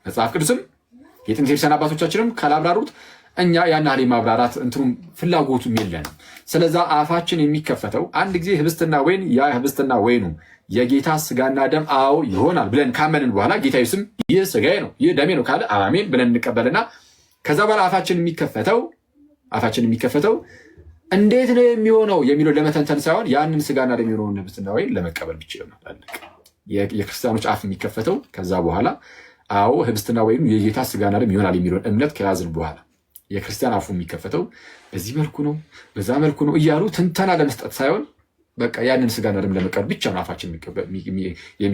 መጽሐፍ ቅዱስም የጥንት ክርስቲያን አባቶቻችንም ካላብራሩት እኛ ያን ያህል ማብራራት እንትኑም ፍላጎቱም የለንም። ስለዛ አፋችን የሚከፈተው አንድ ጊዜ ህብስትና ወይን ያ ህብስትና ወይኑ የጌታ ስጋና ደም አዎ ይሆናል ብለን ካመንን በኋላ ጌታ ኢየሱስም ይህ ስጋዬ ነው ይህ ደሜ ነው ካለ አሜን ብለን እንቀበልና ከዛ በኋላ አፋችን የሚከፈተው እንዴት ነው የሚሆነው የሚለው ለመተንተን ሳይሆን ያንን ስጋና ደም የሆነውን ህብስትና ወይን ለመቀበል ብቻ ይሆናል። የክርስቲያኖች አፍ የሚከፈተው ከዛ በኋላ አዎ ህብስትና ወይኑ የጌታ ስጋና ደም ይሆናል የሚለውን እምነት ከያዝን በኋላ የክርስቲያን አፉ የሚከፈተው በዚህ መልኩ ነው በዛ መልኩ ነው እያሉ ትንተና ለመስጠት ሳይሆን በቃ ያንን ስጋና ደም ለመቀበል ብቻ ነው አፋችን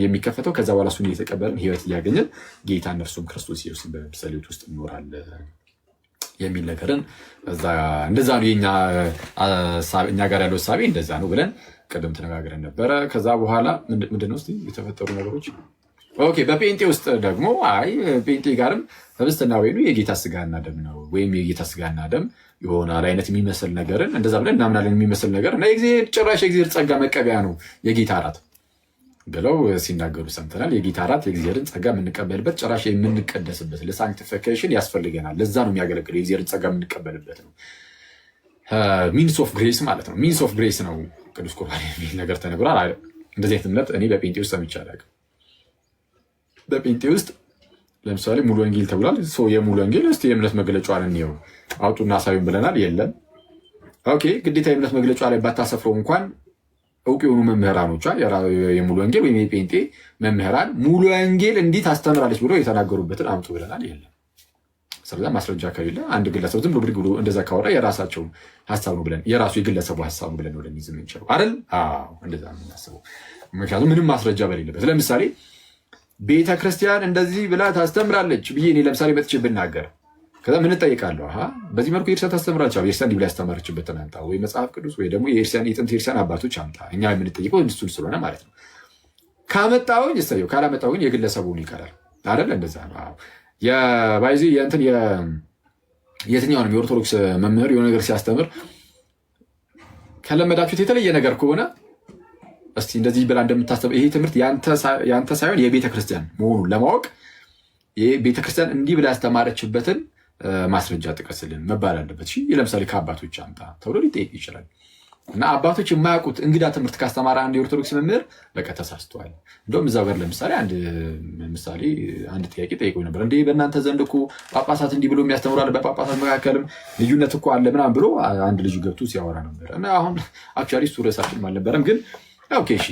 የሚከፈተው። ከዛ በኋላ እሱን እየተቀበልን ህይወት እያገኘን ጌታ ነፍሱም ክርስቶስ ኢየሱስን በምሳሌት ውስጥ እንኖራለን የሚል ነገርን እንደዛ ነው እኛ ጋር ያለው እሳቤ እንደዛ ነው ብለን ቅድም ተነጋግረን ነበረ። ከዛ በኋላ ምንድነው እስቲ የተፈጠሩ ነገሮች ኦኬ። በጴንጤ ውስጥ ደግሞ ጴንጤ ጋርም ህብስትና ወይኑ የጌታ ስጋና ደም ነው ወይም የጌታ ስጋና ደም ይሆናል አይነት የሚመስል ነገርን እንደዛ ብለን እናምናለን። የሚመስል ነገር እና ጭራሽ የእግዚአብሔር ጸጋ መቀበያ ነው የጌታ እራት ብለው ሲናገሩ ሰምተናል። የጌታ እራት የእግዚአብሔርን ጸጋ የምንቀበልበት ጭራሽ የምንቀደስበት ለሳንክቲፊኬሽን ያስፈልገናል። ለዛ ነው የሚያገለግለው የእግዚአብሔርን ጸጋ የምንቀበልበት ነው። ሚንስ ኦፍ ግሬስ ማለት ነው። ሚንስ ኦፍ ግሬስ ነው ቅዱስ ቁርባን የሚል ነገር ተነግሯል። እንደዚህ አይነት እምነት እኔ በጴንጤ ውስጥ ሰምቼ አላውቅም። በጴንጤ ውስጥ ለምሳሌ ሙሉ ወንጌል ተብሏል። የሙሉ ወንጌል እስቲ የእምነት መግለጫዋን እንየው አውጡና አሳዩን ብለናል። የለም ኦኬ። ግዴታ የእምነት መግለጫ ላይ ባታሰፍረው እንኳን እውቅ የሆኑ መምህራኖቿ የሙሉ ወንጌል ወይም የጴንጤ መምህራን ሙሉ ወንጌል እንዲህ ታስተምራለች ብሎ የተናገሩበትን አምጡ ብለናል። የለም። ስለዚህ ማስረጃ ከሌለ አንድ ግለሰብ ዝም ብሎ እንደዛ ካወራ የራሳቸው ሀሳብ ነው ብለን የራሱ የግለሰቡ ሀሳብ ነው ብለን ወደሚይዝ የምንችለው አይደል? እንደዛ ነው የምናስበው። ምክንያቱም ምንም ማስረጃ በሌለበት ለምሳሌ ቤተክርስቲያን እንደዚህ ብላ ታስተምራለች ብዬ እኔ ለምሳሌ መጥቼ ብናገር ከዛ ምን እጠይቃለሁ? በዚህ መልኩ የኤርሲያን ታስተምራለች የኤርሲያን እንዲህ ብላ ያስተማረችበትን አምጣ፣ ወይ መጽሐፍ ቅዱስ ወይ ደግሞ የጥንት የኤርሲያን አባቶች አምጣ። እኛ የምንጠይቀው እሱን ስለሆነ ማለት ነው። ካመጣሁኝ እሰየው፣ ካላመጣሁኝ የግለሰቡን ይቀራል አይደል? እንደዛ ነው። የባይዚ የእንትን የትኛውንም የኦርቶዶክስ መምህር የሆነ ነገር ሲያስተምር ከለመዳችሁት የተለየ ነገር ከሆነ እስቲ እንደዚህ ብላ እንደምታስተምር ይሄ ትምህርት ያንተ ሳይሆን የቤተክርስቲያን መሆኑን ለማወቅ ቤተክርስቲያን እንዲህ ብላ ያስተማረችበትን ማስረጃ ጥቀስልን መባል አለበት። ለምሳሌ ከአባቶች አምጣ ተብሎ ሊጠይቅ ይችላል። እና አባቶች የማያውቁት እንግዳ ትምህርት ካስተማረ አንድ የኦርቶዶክስ መምህር በቃ ተሳስተዋል። እንደውም እዛው ጋር ለምሳሌ አንድ ጥያቄ ጠይቆ ነበር። እንዴ በእናንተ ዘንድ እኮ ጳጳሳት እንዲህ ብሎ የሚያስተምራል፣ በጳጳሳት መካከልም ልዩነት እኮ አለ ምናምን ብሎ አንድ ልጅ ገብቶ ሲያወራ ነበር። እና አሁን አክቹዋሊ እሱ ርዕሳችን አልነበረም ግን ኦኬ እሺ፣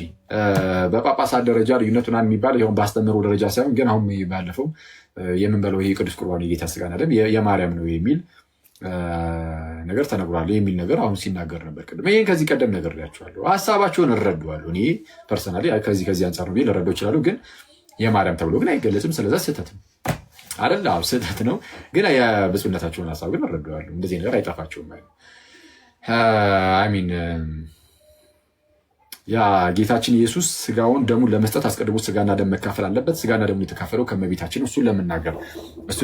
በጳጳሳት ደረጃ ልዩነቱን የሚባል ይሁን ባስተምሩ ደረጃ ሳይሆን ግን አሁን ባለፈው የምንበለው ይሄ ቅዱስ ቁርባን የጌታ ስጋና ደም የማርያም ነው የሚል ነገር ተነግሯል የሚል ነገር አሁን ሲናገር ነበር ቅድም። ይሄን ከዚህ ቀደም ነገር ላችኋለሁ፣ ሀሳባቸውን እረዳዋለሁ። እኔ ፐርሰናሊ ከዚህ አንጻር ነው ልረዳው ይችላሉ፣ ግን የማርያም ተብሎ ግን አይገለጽም። ስለዛ ስህተት ነው አይደል? ስህተት ነው፣ ግን የብፁዕነታቸውን ሀሳብ ግን እረዳዋለሁ። እንደዚህ ነገር አይጠፋቸውም ማለት አሚን። ያ ጌታችን ኢየሱስ ስጋውን ደሙን ለመስጠት አስቀድሞ ስጋና ደም መካፈል አለበት። ስጋና ደሙን የተካፈለው ከመቤታችን እሱን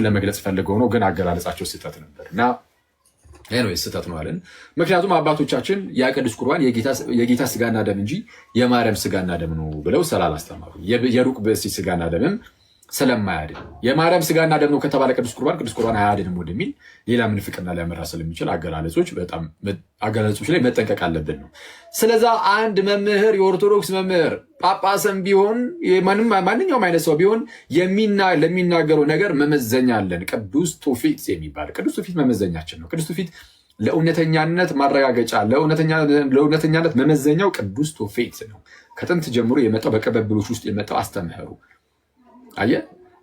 ለመግለጽ ፈልገው ነው፣ ግን አገላለጻቸው ስህተት ነበር እና ስህተት ነው አለን። ምክንያቱም አባቶቻችን ያ ቅዱስ ቁርባን የጌታ ስጋና ደም እንጂ የማርያም ስጋና ደም ነው ብለው ስላላስተማሩ የሩቅ ብእሲ ስጋና ደምም ስለማያድን የማርያም ስጋና ደም ነው ከተባለ ቅዱስ ቁርባን አያድንም ወደሚል ሌላ ምንፍቅና ሊያመራ ስለሚችል አገላለጾች ላይ መጠንቀቅ አለብን ነው። ስለዛ አንድ መምህር የኦርቶዶክስ መምህር ጳጳስም ቢሆን ማንኛውም አይነት ሰው ቢሆን ለሚናገረው ነገር መመዘኛ አለን። ቅዱስ ትውፊት የሚባል ቅዱስ ትውፊት መመዘኛችን ነው። ቅዱስ ትውፊት ለእውነተኛነት ማረጋገጫ ለእውነተኛነት መመዘኛው ቅዱስ ትውፊት ነው። ከጥንት ጀምሮ የመጣው በቅብብሎች ውስጥ የመጣው አስተምህሩ አየ።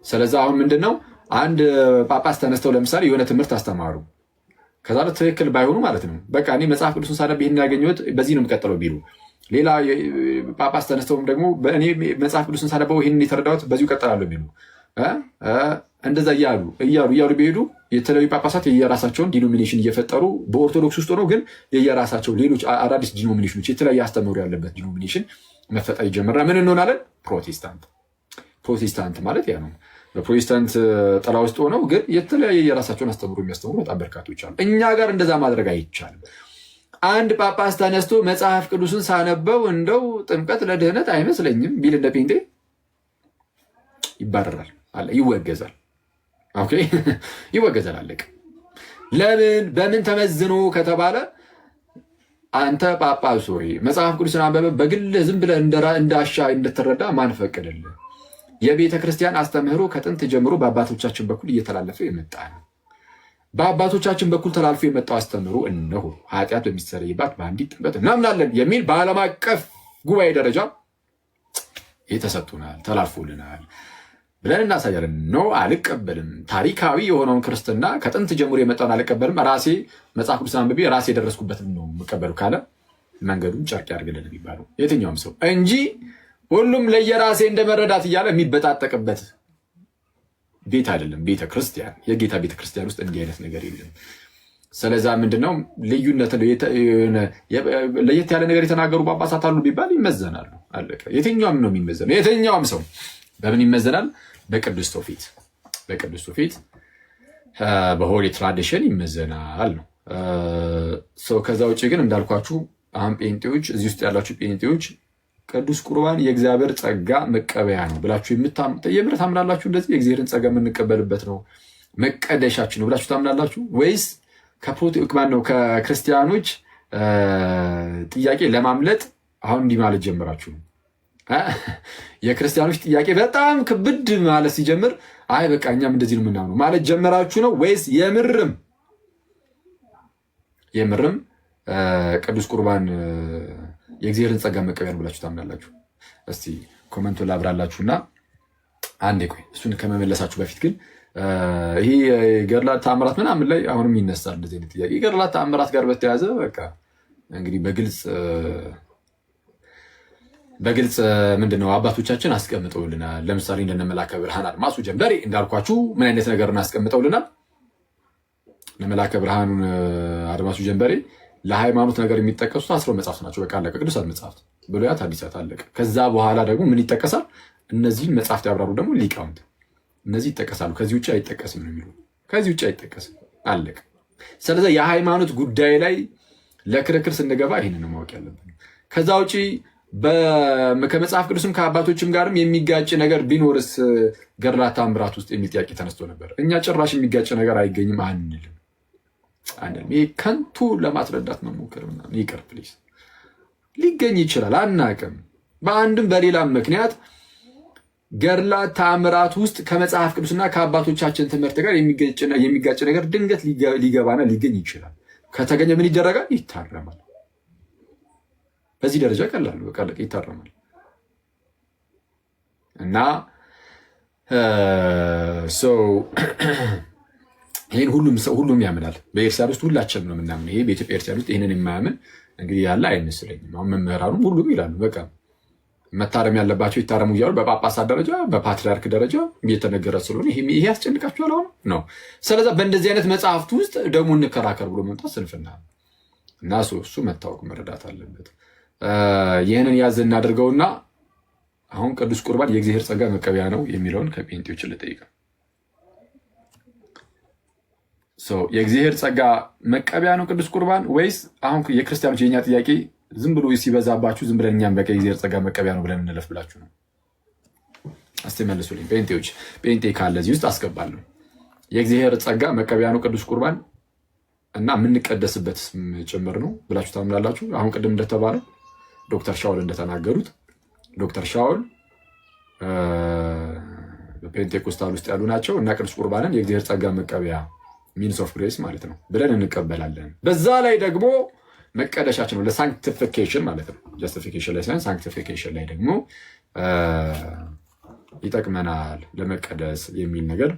ስለዛ አሁን ምንድነው አንድ ጳጳስ ተነስተው ለምሳሌ የሆነ ትምህርት አስተማሩ፣ ከዛ ትክክል ባይሆኑ ማለት ነው በቃ እኔ መጽሐፍ ቅዱስን ሳነብ ይሄን ያገኘሁት በዚህ ነው የምቀጥለው ቢሉ፣ ሌላ ጳጳስ ተነስተውም ደግሞ እኔ መጽሐፍ ቅዱስን ሳነበው ይሄን የተረዳሁት በዚሁ እቀጥላለሁ ቢሉ እንደዛ እያሉ ቢሄዱ የተለያዩ ጳጳሳት የየራሳቸውን ዲኖሚኔሽን እየፈጠሩ በኦርቶዶክስ ውስጥ ሆነው ግን የየራሳቸው ሌሎች አዳዲስ ዲኖሚኔሽኖች የተለያየ አስተምህሮ ያለበት ዲኖሚኔሽን መፈጠር ይጀምራል። ምን እንሆናለን? ፕሮቴስታንት ማለት ያ ነው። በፕሮቴስታንት ጥላ ውስጥ ሆነው ግን የተለያየ የራሳቸውን አስተምሮ የሚያስተምሩ በጣም በርካቶች አሉ። እኛ ጋር እንደዛ ማድረግ አይቻልም። አንድ ጳጳስ ተነስቶ መጽሐፍ ቅዱስን ሳነበው እንደው ጥምቀት ለድህነት አይመስለኝም ቢል እንደ ጴንጤ ይባረራል፣ ይወገዛል። ኦኬ ይወገዛል። አለቀ። ለምን በምን ተመዝኖ ከተባለ አንተ ጳጳስ ሆይ መጽሐፍ ቅዱስን አንበበ በግል ዝም ብለህ እንዳሻ እንድትረዳ ማን ፈቀደልህ? የቤተ ክርስቲያን አስተምህሮ ከጥንት ጀምሮ በአባቶቻችን በኩል እየተላለፈ የመጣ ነው። በአባቶቻችን በኩል ተላልፎ የመጣው አስተምህሮ እነሆ ኃጢአት በሚሰረይባት በአንዲት ጥምቀት እናምናለን የሚል በዓለም አቀፍ ጉባኤ ደረጃ የተሰጡናል፣ ተላልፎልናል ብለን እናሳያለን። ኖ አልቀበልም፣ ታሪካዊ የሆነውን ክርስትና ከጥንት ጀምሮ የመጣውን አልቀበልም፣ ራሴ መጽሐፍ ቅዱስ አንብቤ ራሴ የደረስኩበትን ነው የምቀበሉ ካለ መንገዱን ጨርቅ ያድርግልን የሚባለው የትኛውም ሰው እንጂ ሁሉም ለየራሴ እንደመረዳት እያለ የሚበጣጠቅበት ቤት አይደለም። ቤተ ክርስቲያን፣ የጌታ ቤተ ክርስቲያን ውስጥ እንዲህ አይነት ነገር የለም። ስለዛ ምንድነው ልዩነት? ለየት ያለ ነገር የተናገሩ ጳጳሳት አሉ ቢባል ይመዘናሉ። አለቀ። የትኛውም ነው የሚመዘነው። የትኛውም ሰው በምን ይመዘናል? በቅዱስ ትውፊት፣ በቅዱስ ትውፊት በሆሊ ትራዲሽን ይመዘናል ነው። ከዛ ውጭ ግን እንዳልኳችሁ አሁን ጴንጤዎች፣ እዚህ ውስጥ ያላችሁ ጴንጤዎች ቅዱስ ቁርባን የእግዚአብሔር ጸጋ መቀበያ ነው ብላችሁ የምር ታምናላችሁ? እንደዚህ የእግዚአብሔርን ጸጋ የምንቀበልበት ነው መቀደሻችን ነው ብላችሁ ታምናላችሁ? ወይስ ከክርስቲያኖች ጥያቄ ለማምለጥ አሁን እንዲህ ማለት ጀምራችሁ ነው? የክርስቲያኖች ጥያቄ በጣም ክብድ ማለት ሲጀምር አይ በቃ እኛም እንደዚህ ነው የምናምነው ማለት ጀመራችሁ ነው? ወይስ የምርም ቅዱስ ቁርባን የእግዚአብሔርን ጸጋ መቀበያ ነው ብላችሁ ታምናላችሁ? እስቲ ኮመንቱ ላብራላችሁና አንዴ ቆይ። እሱን ከመመለሳችሁ በፊት ግን ይሄ ገድላት ተአምራት ምናምን ላይ አሁንም ይነሳል እንደዚህ አይነት ጥያቄ። ገድላት ተአምራት ጋር በተያያዘ በቃ እንግዲህ በግልጽ ምንድነው አባቶቻችን አስቀምጠውልናል። ለምሳሌ እንደነ መላከ ብርሃን አድማሱ ጀንበሬ እንዳልኳችሁ ምን አይነት ነገርን አስቀምጠውልናል? ለመላከ ብርሃን አድማሱ ጀንበሬ ለሃይማኖት ነገር የሚጠቀሱት 10 መጽሐፍት ናቸው። በቃ አለቀ። ቅዱሳት መጽሐፍት፣ ብሉያት፣ ሐዲሳት አለቀ። ከዛ በኋላ ደግሞ ምን ይጠቀሳል? እነዚህን መጽሐፍት ያብራሩ ደግሞ ሊቃውንት፣ እነዚህ ይጠቀሳሉ። ከዚህ ውጭ አይጠቀስም ነው የሚሉ። ከዚህ ውጭ አይጠቀስም አለቀ። ስለዚህ የሃይማኖት ጉዳይ ላይ ለክርክር ስንገባ ይህንን ማወቅ ያለብን። ከዛ ውጭ ከመጽሐፍ ቅዱስም ከአባቶችም ጋርም የሚጋጭ ነገር ቢኖርስ ገድላት ተአምራት ውስጥ የሚል ጥያቄ ተነስቶ ነበር። እኛ ጭራሽ የሚጋጭ ነገር አይገኝም አንልም። ይሄ ከንቱ ለማስረዳት መሞከር ይቅር ፕሊዝ። ሊገኝ ይችላል አናቅም። በአንድም በሌላም ምክንያት ገድላት ተአምራት ውስጥ ከመጽሐፍ ቅዱስና ከአባቶቻችን ትምህርት ጋር የሚጋጭ ነገር ድንገት ሊገባና ሊገኝ ይችላል። ከተገኘ ምን ይደረጋል? ይታረማል። በዚህ ደረጃ ቀላሉ በቃ ይታረማል። እና ይህን ሁሉም ያምናል። በኤርትራ ውስጥ ሁላችንም ነው የምናምን። ይሄ በኢትዮጵያ ኤርትራ ውስጥ ይህንን የማያምን እንግዲህ ያለ አይመስለኝም። አሁን መምህራኑም ሁሉም ይላሉ በቃ መታረም ያለባቸው ይታረሙ እያሉ በጳጳሳት ደረጃ በፓትሪያርክ ደረጃ እየተነገረ ስለሆነ ይሄ ያስጨንቃችኋል አሁን ነው። ስለዚ በእንደዚህ አይነት መጽሐፍት ውስጥ ደግሞ እንከራከር ብሎ መምጣት ስንፍና እና እሱ መታወቅ መረዳት አለበት። ይህንን ያዝ እናድርገውና አሁን ቅዱስ ቁርባን የእግዚአብሔር ጸጋ መቀበያ ነው የሚለውን ከጴንጤዎች ልጠይቅ። የእግዚአብሔር ጸጋ መቀበያ ነው ቅዱስ ቁርባን ወይስ አሁን የክርስቲያኖች የኛ ጥያቄ ዝም ብሎ ሲበዛባችሁ ዝም ብለን እኛም በቃ የእግዚአብሔር ጸጋ መቀበያ ነው ብለን እንለፍ ብላችሁ ነው? እስቲ መልሱልኝ ጴንጤዎች። ጴንጤ ካለ እዚህ ውስጥ አስገባለሁ። የእግዚአብሔር ጸጋ መቀበያ ነው ቅዱስ ቁርባን እና የምንቀደስበት ጭምር ነው ብላችሁ ታምናላችሁ? አሁን ቅድም እንደተባለ ዶክተር ሻውል እንደተናገሩት ዶክተር ሻውል በፔንቴኮስታል ውስጥ ያሉ ናቸው እና ቅዱስ ቁርባንን የእግዚአብሔር ጸጋ መቀበያ ሚንስ ኦፍ ግሬስ ማለት ነው ብለን እንቀበላለን። በዛ ላይ ደግሞ መቀደሻችን ነው ለሳንክቲፊኬሽን ማለት ነው። ጀስቲፊኬሽን ላይ ሳይሆን ሳንክቲፊኬሽን ላይ ደግሞ ይጠቅመናል ለመቀደስ የሚል ነገር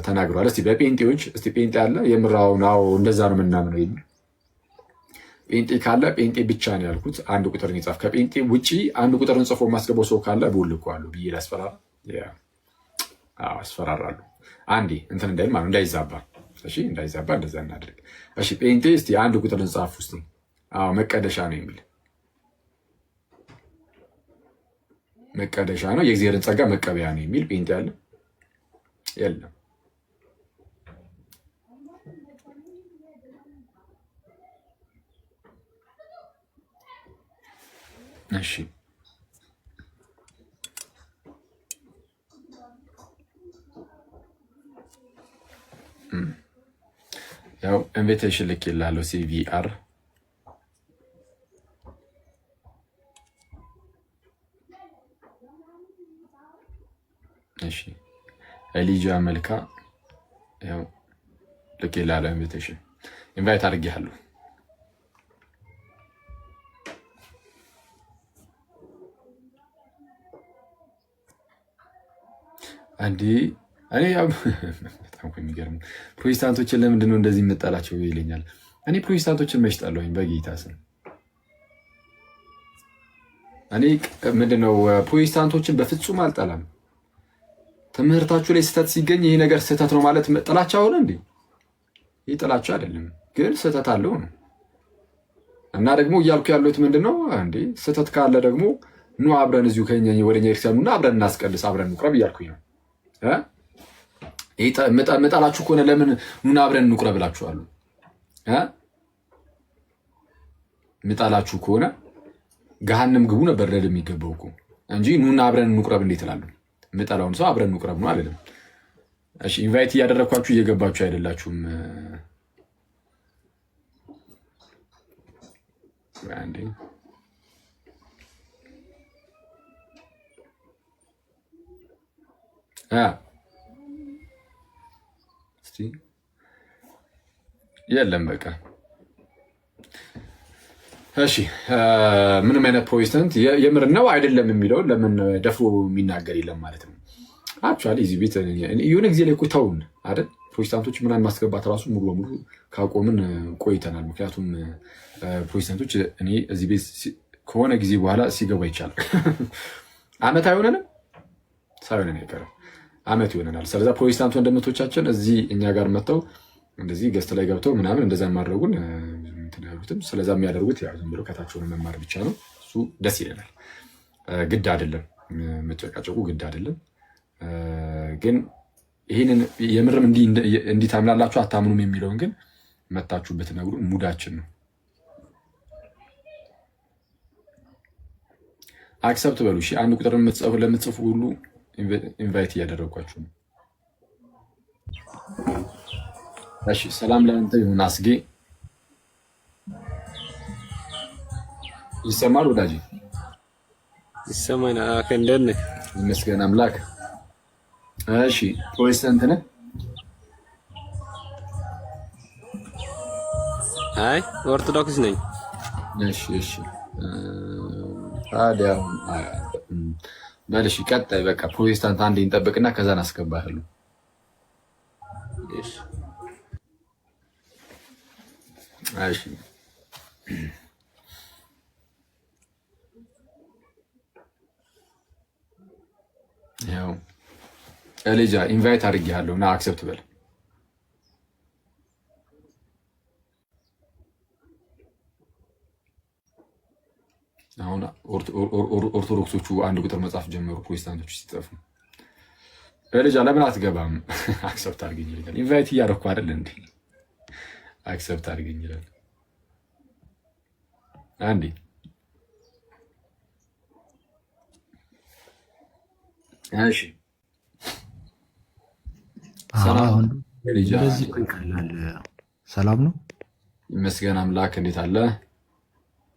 ተናግሯል። እስቲ በጴንጤዎች እስቲ ጴንጤ አለ የምራው ነው እንደዛ ነው ምናምነው የሚል ጴንጤ ካለ ጴንጤ ብቻ ነው ያልኩት። አንድ ቁጥር ይጻፍ። ከጴንጤ ውጪ አንድ ቁጥርን ጽፎ ማስገባው ሰው ካለ ቦልኳለሁ ብዬ ላስፈራራ አስፈራራለሁ። አንዴ እንትን እንዳይል ማለት እንዳይዛባ። እሺ እንዳይዛባ እንደዛ እናድርግ። እሺ ጴንጤ እስቲ አንድ ቁጥርን ጻፍ ውስጥ መቀደሻ ነው የሚል መቀደሻ ነው የእግዚአብሔርን ጸጋ መቀበያ ነው የሚል ጴንጤ አለ? የለም። እሺ ያው ኢንቪቴሽን ልክ ይላለው ሲቪአር እሺ ኤሊጃ መልካ ያው ልክ ይላለው ኢንቪቴሽን ኢንቫይት አድርጌሃለሁ። አንዲ እኔ ያው በጣም የሚገርም ፕሮቴስታንቶችን ለምንድን ነው እንደዚህ የምጠላቸው ይለኛል። እኔ ፕሮቴስታንቶችን መሽጣለሁኝ በጌታ ስም። እኔ ምንድነው ፕሮቴስታንቶችን በፍጹም አልጠላም። ትምህርታችሁ ላይ ስህተት ሲገኝ ይሄ ነገር ስህተት ነው ማለት ጥላቻ ሆነ እንዴ? ይህ ጥላቻ አይደለም፣ ግን ስህተት አለው ነው። እና ደግሞ እያልኩ ያሉት ምንድነው እንዴ ስህተት ካለ ደግሞ ኑ አብረን እዚሁ ከኛ ወደኛ ቤተክርስቲያን ኑና አብረን እናስቀድስ፣ አብረን እንቁረብ እያልኩኝ ነው። መጣላችሁ ከሆነ ለምን ኑና አብረን እንቁረብ እላችኋለሁ። መጣላችሁ ከሆነ ገሃነም ግቡ ነበር ለል የሚገባው እኮ እንጂ ኑና አብረን እንቁረብ እንዴት እላለሁ? መጣላውን ሰው አብረን እንቁረብ ነው አይደለም። እሺ ኢንቫይት እያደረኳችሁ እየገባችሁ አይደላችሁም። አንዴ የለም በቃ እሺ። ምንም አይነት ፕሮቴስታንት የምር ነው አይደለም የሚለውን ለምን ደፍሮ የሚናገር የለም ማለት ነው። አክቹዋሊ እዚህ ቤት የሆነ ጊዜ ላይ እኮ ተውን አይደል? ፕሮቴስታንቶች ምናምን ማስገባት ራሱ ሙሉ በሙሉ ካቆምን ቆይተናል። ምክንያቱም ፕሮቴስታንቶች እኔ እዚህ ቤት ከሆነ ጊዜ በኋላ ሲገባ ይቻላል አመት አይሆነንም ሳይሆነን አይቀርም አመት ይሆነናል። ስለዛ ፕሮቴስታንት ወንድሞቻችን እዚህ እኛ ጋር መጥተው እንደዚህ ገስት ላይ ገብተው ምናምን እንደዛ ማድረጉን እንትናሉትም ስለዛ የሚያደርጉት ያው ዝም ብሎ ከታች ሆነ መማር ብቻ ነው። እሱ ደስ ይለናል። ግድ አይደለም መጨቃጨቁ ግድ አይደለም። ግን ይሄንን የምርም እንዲህ ታምናላችሁ አታምኑም የሚለውን ግን መታችሁበት ነግሩ ሙዳችን ነው። አክሰፕት በሉ እሺ። አንድ ቁጥር ለምትጽፉ ሁሉ ኢንቫይት እያደረጓችሁ ነው። እሺ ሰላም ለአንተ ይሁን አስጌ። ይሰማል ወዳጅ? ይሰማና ከእንደነ ይመስገን አምላክ። እሺ ፕሮቴስታንት ነህ? አይ ኦርቶዶክስ ነኝ። እሺ እሺ ታዲያ በልሽ ቀጣይ በቃ ፕሮቴስታንት አንዴ እንጠብቅና ከዛ እናስገባሃለሁ። እሺ እሺ ያው ኤሊጃ ኢንቫይት አድርጌሃለሁ እና አክሰፕት በል። አሁን ኦርቶዶክሶቹ አንድ ቁጥር መጻፍ ጀመሩ፣ ፕሮቴስታንቶቹ ሲጠፉ። ኤሊጃ ለምን አትገባም? አክሰፕት አድርገኝ ይላል። ኢንቫይት እያደረኩ አይደል እንዴ? አክሰፕት አድርገኝ ይላል። አንዴ እሺ ሰላም ነው ይመስገን አምላክ። እንዴት አለ?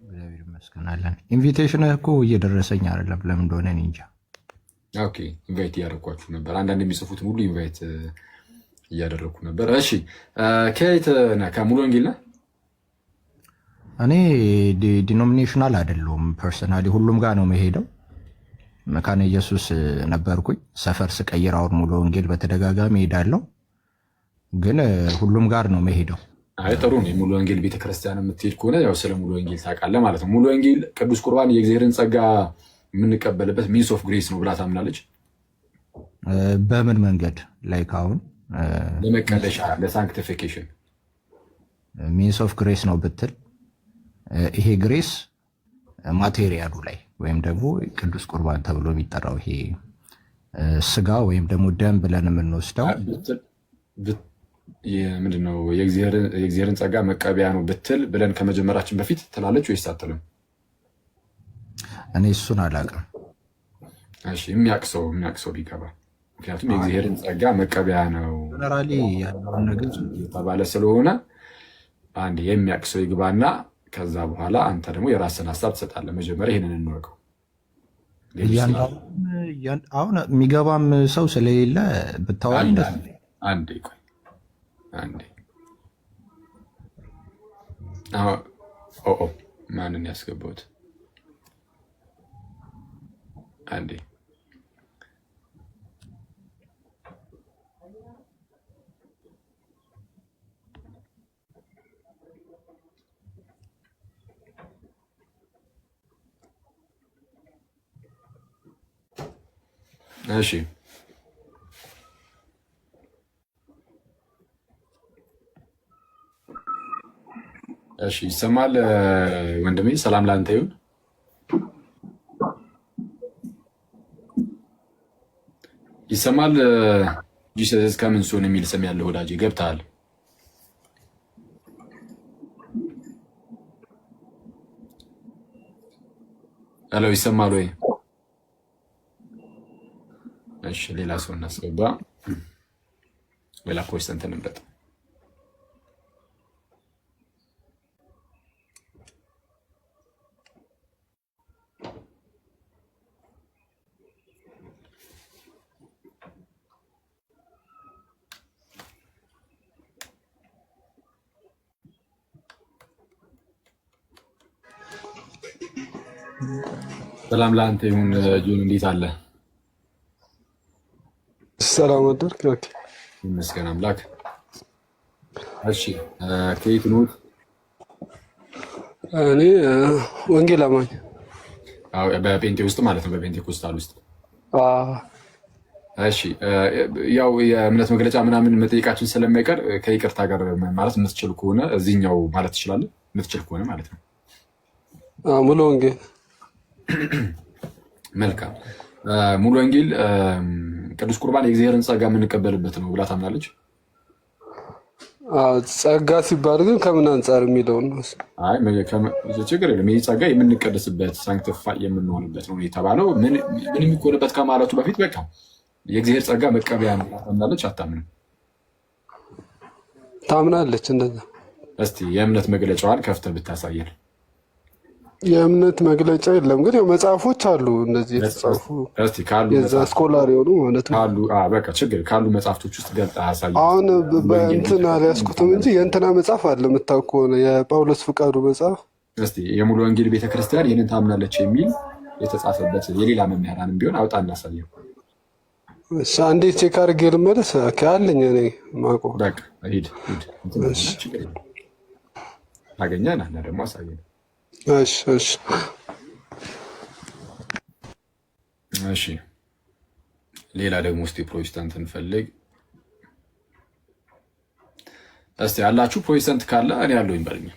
እግዚአብሔር ይመስገን አለን። ኢንቪቴሽን እኮ እየደረሰኝ አይደለም፣ ለምን እንደሆነ እኔ እንጃ። ኦኬ ኢንቫይት እያደረኳችሁ ነበር። አንዳንድ የሚጽፉትን ሁሉ ኢንቫይት እያደረኩ ነበር። እሺ ከየት ነህ? ከሙሉ ወንጌል ነህ? እኔ ዲኖሚኔሽናል አይደለሁም፣ ፐርሰናሊ ሁሉም ጋር ነው መሄደው። መካነ ኢየሱስ ነበርኩኝ፣ ሰፈር ስቀይር አሁን ሙሉ ወንጌል በተደጋጋሚ ሄዳለሁ፣ ግን ሁሉም ጋር ነው መሄደው። አይ ጥሩ ነው። ሙሉ ወንጌል ቤተክርስቲያን የምትሄድ ከሆነ ያው ስለ ሙሉ ወንጌል ታውቃለህ ማለት ነው። ሙሉ ወንጌል ቅዱስ ቁርባን የእግዚአብሔርን ጸጋ የምንቀበልበት ሚንስ ኦፍ ግሬስ ነው ብላ ታምናለች። በምን መንገድ ላይ ካሁን ለመቀደሻ ለሳንክቲፊኬሽን ሚንስ ኦፍ ግሬስ ነው ብትል ይሄ ግሬስ ማቴሪያሉ ላይ ወይም ደግሞ ቅዱስ ቁርባን ተብሎ የሚጠራው ይሄ ስጋ ወይም ደግሞ ደም ብለን የምንወስደው ምንድነው? የእግዚአብሔርን ጸጋ መቀበያ ነው ብትል ብለን ከመጀመራችን በፊት ትላለች ወይስ አትልም? እኔ እሱን አላውቅም። እሺ የሚያውቅ ሰው ቢገባ፣ ምክንያቱም የእግዚአብሔርን ጸጋ መቀበያ ነው ጀነራሊ ያለውን ነገር የተባለ ስለሆነ አንድ የሚያውቅ ሰው ይግባና ከዛ በኋላ አንተ ደግሞ የራስን ሀሳብ ትሰጣለህ። መጀመሪያ ይህንን እንወቀው። አሁን የሚገባም ሰው ስለሌለ ብታወራኝ ደስ አንዴ ቆይ አንዴ ማንን ያስገባሁት? አንዴ እሺ እሺ ይሰማል ወንድሜ? ሰላም ላንተ ይሁን። ይሰማል? ጂሰስ ከምን ሶን የሚል ስም ያለው ወዳጄ ገብተሃል? ሄሎ ይሰማል ወይ? እሺ ሌላ ሰው እናስገባ። ሌላ ፕሮቴስታንት እንምረጥ። ሰላም ለአንተ ይሁን ጆን፣ እንዴት አለ? ሰላም አደርክ? ይመስገን አምላክ። እሺ ከየት ነው? እኔ ወንጌል አማኝ። በፔንቴ ውስጥ ማለት ነው፣ በፔንቴኮስታል ውስጥ። እሺ ያው የእምነት መግለጫ ምናምን መጠየቃችን ስለማይቀር ከይቅርታ ጋር ማለት የምትችል ከሆነ እዚህኛው ማለት ትችላለህ፣ የምትችል ከሆነ ማለት ነው። ሙሉ ወንጌል። መልካም። ሙሉ ወንጌል ቅዱስ ቁርባን የእግዚአብሔርን ጸጋ የምንቀበልበት ነው ብላ ታምናለች። ጸጋ ሲባል ግን ከምን አንጻር የሚለውን ነው? ችግር የለም። ይህ ጸጋ የምንቀደስበት ሳንክቲፋይ የምንሆንበት ነው የተባለው። ምን የሚኮንበት ከማለቱ በፊት በቃ የእግዚአብሔር ጸጋ መቀበያ ነው ታምናለች። አታምንም? ታምናለች። እንደዛ። እስቲ የእምነት መግለጫዋን ከፍተህ ብታሳየን። የእምነት መግለጫ የለም፣ ግን ያው መጽሐፎች አሉ እንደዚህ የተጻፉ የዛ ስኮላር የሆኑ ማለት ነው። በቃ ችግር ካሉ መጽሐፍቶች ውስጥ ገልጠህ አሳየን። አሁን በእንትን አልያዝኩትም እንጂ የእንትና መጽሐፍ አለ የምታውቅ ከሆነ የጳውሎስ ፍቃዱ መጽሐፍ። እስቲ የሙሉ ወንጌል ቤተክርስቲያን ይህንን ታምናለች የሚል የተጻፈበት የሌላ መምህራንም ቢሆን አውጣ እናሳየው። አንዴ ቼክ አድርጌ ልመለስ አለኝ እኔ የማውቀው። በቃ ሂድ ታገኛለህ እና ደግሞ አሳየን። እሺ ሌላ ደግሞ እስቲ ፕሮቴስታንት እንፈልግ። እስቲ ያላችሁ ፕሮቴስታንት ካለ እኔ ያለሁኝ በልኝ።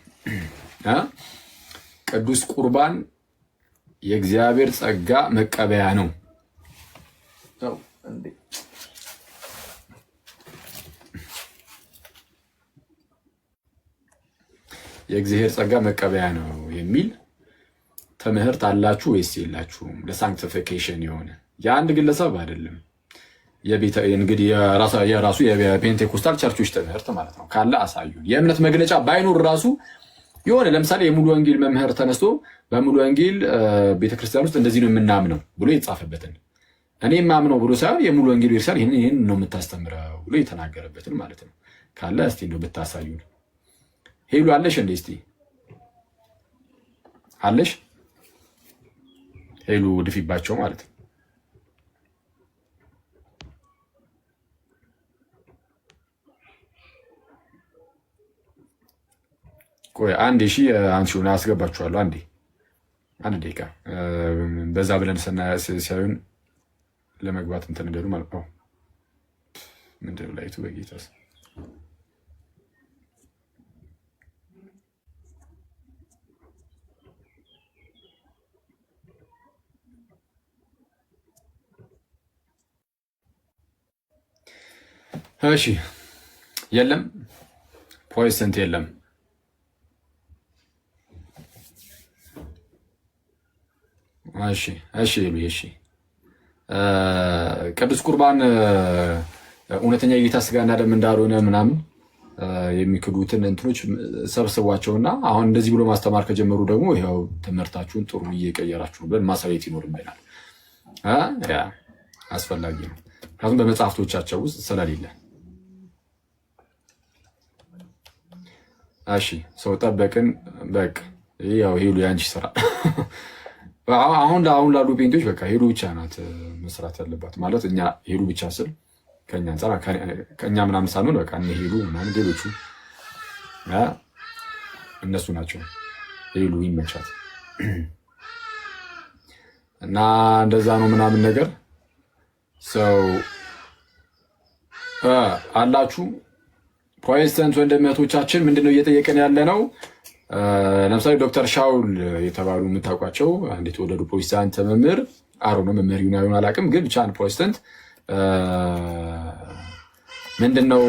ቅዱስ ቁርባን የእግዚአብሔር ጸጋ መቀበያ ነው። የእግዚአብሔር ጸጋ መቀበያ ነው የሚል ትምህርት አላችሁ ወይስ የላችሁም? ለሳንክቲፊኬሽን የሆነ የአንድ ግለሰብ አይደለም። እንግዲህ የራሱ የፔንቴኮስታል ቸርቾች ትምህርት ማለት ነው። ካለ አሳዩን። የእምነት መግለጫ ባይኖር ራሱ የሆነ ለምሳሌ የሙሉ ወንጌል መምህር ተነስቶ በሙሉ ወንጌል ቤተክርስቲያን ውስጥ እንደዚህ ነው የምናምነው ብሎ የተጻፈበትን እኔ የማምነው ብሎ ሳይሆን የሙሉ ወንጌል ቤተክርስቲያን ይህን ነው የምታስተምረው ብሎ የተናገረበትን ማለት ነው። ካለ እስቲ እንደው ብታሳዩን። ሄሉ አለሽ እንዴ? እስቲ አለሽ? ሄሉ ድፊባቸው ማለት ነው። ቆይ አንዴ አንቺውን አስገባችኋለሁ። አንድ ደቂቃ በዛ ብለን ሲያዩን ለመግባት እንትን እንደሉ ማለት ነው። ምንድን ነው ላይቱ በጌታስ እሺ የለም ፕሮቴስታንት የለም። እሺ ቅዱስ ቁርባን እውነተኛ የጌታ ስጋና ደም እንዳልሆነ ምናምን የሚክዱትን እንትኖች ሰብስቧቸውና አሁን እንደዚህ ብሎ ማስተማር ከጀመሩ ደግሞ ይኸው ትምህርታችሁን ጥሩ እየቀየራችሁ ብለን ማሳየት ይኖርብናል። አስፈላጊ ነው፣ ምክንያቱም በመጽሐፍቶቻቸው ውስጥ ስለሌለ። እሺ ሰው ጠበቅን። በቃ ያው ሄሉ ያንቺ ስራ አሁን ላሉ ፔንቶች በቃ ሄሉ ብቻ ናት መስራት ያለባት። ማለት እኛ ሄሉ ብቻ ስል ከኛ አንጻር ከኛ ምናምን ሳንሆን በቃ እነ ሄሉ ምናምን ሌሎቹ እነሱ ናቸው። ሄሉ ይመቻት እና እንደዛ ነው ምናምን ነገር ሰው አላችሁ። ፕሮቴስታንት ወንድሞቻችን ምንድነው እየጠየቀን ያለ ነው? ለምሳሌ ዶክተር ሻውል የተባሉ የምታውቋቸው አንድ የተወለዱ ፕሮቴስታንት መምህር ነው መምህር ይሁን አላውቅም፣ ግን ብቻ ፕሮቴስታንት ምንድነው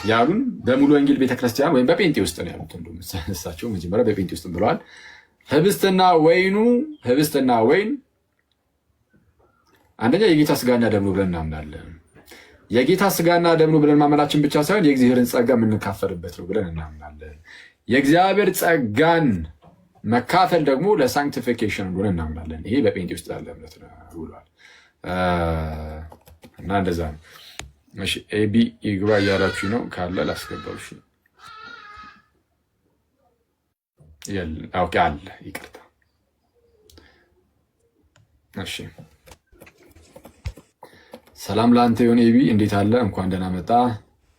ያሉን? በሙሉ ወንጌል ቤተክርስቲያን ወይም በጴንጤ ውስጥ ነው ያሉት። እንደውም እሳቸው መጀመሪያ በጴንጤ ውስጥ ብለዋል። ህብስትና ወይን አንደኛ የጌታ ስጋና ደም ነው ብለን እናምናለን። የጌታ ስጋና ደም ነው ብለን ማመናችን ብቻ ሳይሆን የእግዚአብሔርን ጸጋ የምንካፈልበት ነው ብለን እናምናለን። የእግዚአብሔር ጸጋን መካፈል ደግሞ ለሳንክቲፊኬሽን እንደሆነ እናምናለን። ይሄ በጴንጤ ውስጥ ያለ እምነት ነው ብሏል። እና እንደዛ ነው። እሺ ኤቢ ይግባ እያላችሁ ነው። ካለ ላስገባው። እሺ አለ፣ ይቅርታ። እሺ ሰላም ለአንተ ይሁን ኤቢ፣ እንዴት አለ? እንኳን ደህና መጣ።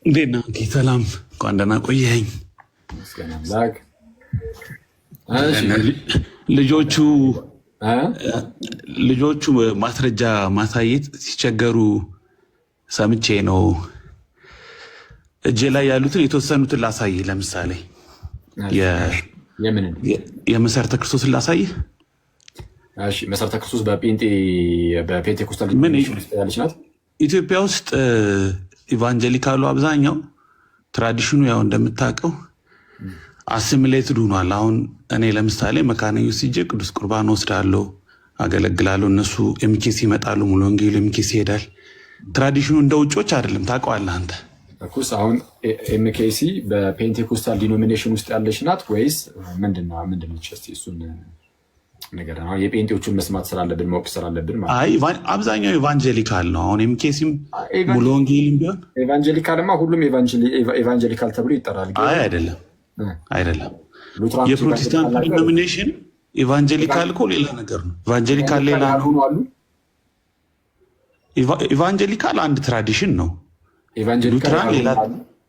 እንዴት ነህ? ሰላም፣ እንኳን ደህና ቆየኸኝ። መስገን አምላክ። ልጆቹ ማስረጃ ማሳየት ሲቸገሩ ሰምቼ ነው። እጄ ላይ ያሉትን የተወሰኑትን ላሳይ። ለምሳሌ የመሰረተ ክርስቶስን ላሳይ። መሰረተ ክርስቶስ በፔንቴኮስታል ያለች ናት። ኢትዮጵያ ውስጥ ኢቫንጀሊካሉ አብዛኛው ትራዲሽኑ ያው እንደምታውቀው አሲሚሌትድ ሆኗል። አሁን እኔ ለምሳሌ መካነ ኢየሱስ ሂጄ ቅዱስ ቁርባን ወስዳለሁ፣ አገለግላለሁ። እነሱ ኤምኬሲ ይመጣሉ፣ ሙሉ ወንጌሉ ኤምኬሲ ይሄዳል። ትራዲሽኑ እንደ ውጮች አይደለም። ታውቀዋለህ አንተ እኮስ። አሁን ኤምኬሲ በፔንቴኮስታል ዲኖሚኔሽን ውስጥ ያለች ናት ወይስ ምንድነው? እሱን ነገር ነው የጴንጤዎቹን መስማት ስላለብን ማወቅ ስላለብን ማለት። አይ አብዛኛው ኢቫንጀሊካል ነው። አሁን ኤምኬሲም ሙሉ ወንጌልም ቢሆን ኢቫንጀሊካልማ ሁሉም ኢቫንጀሊካል ተብሎ ይጠራል። አይ አይደለም። የፕሮቴስታንት ዲኖሚኔሽን ኢቫንጀሊካል እኮ ሌላ ነገር ነው። ኢቫንጀሊካል ሌላ ነው። ኢቫንጀሊካል አንድ ትራዲሽን ነው። ሉትራን ሌላ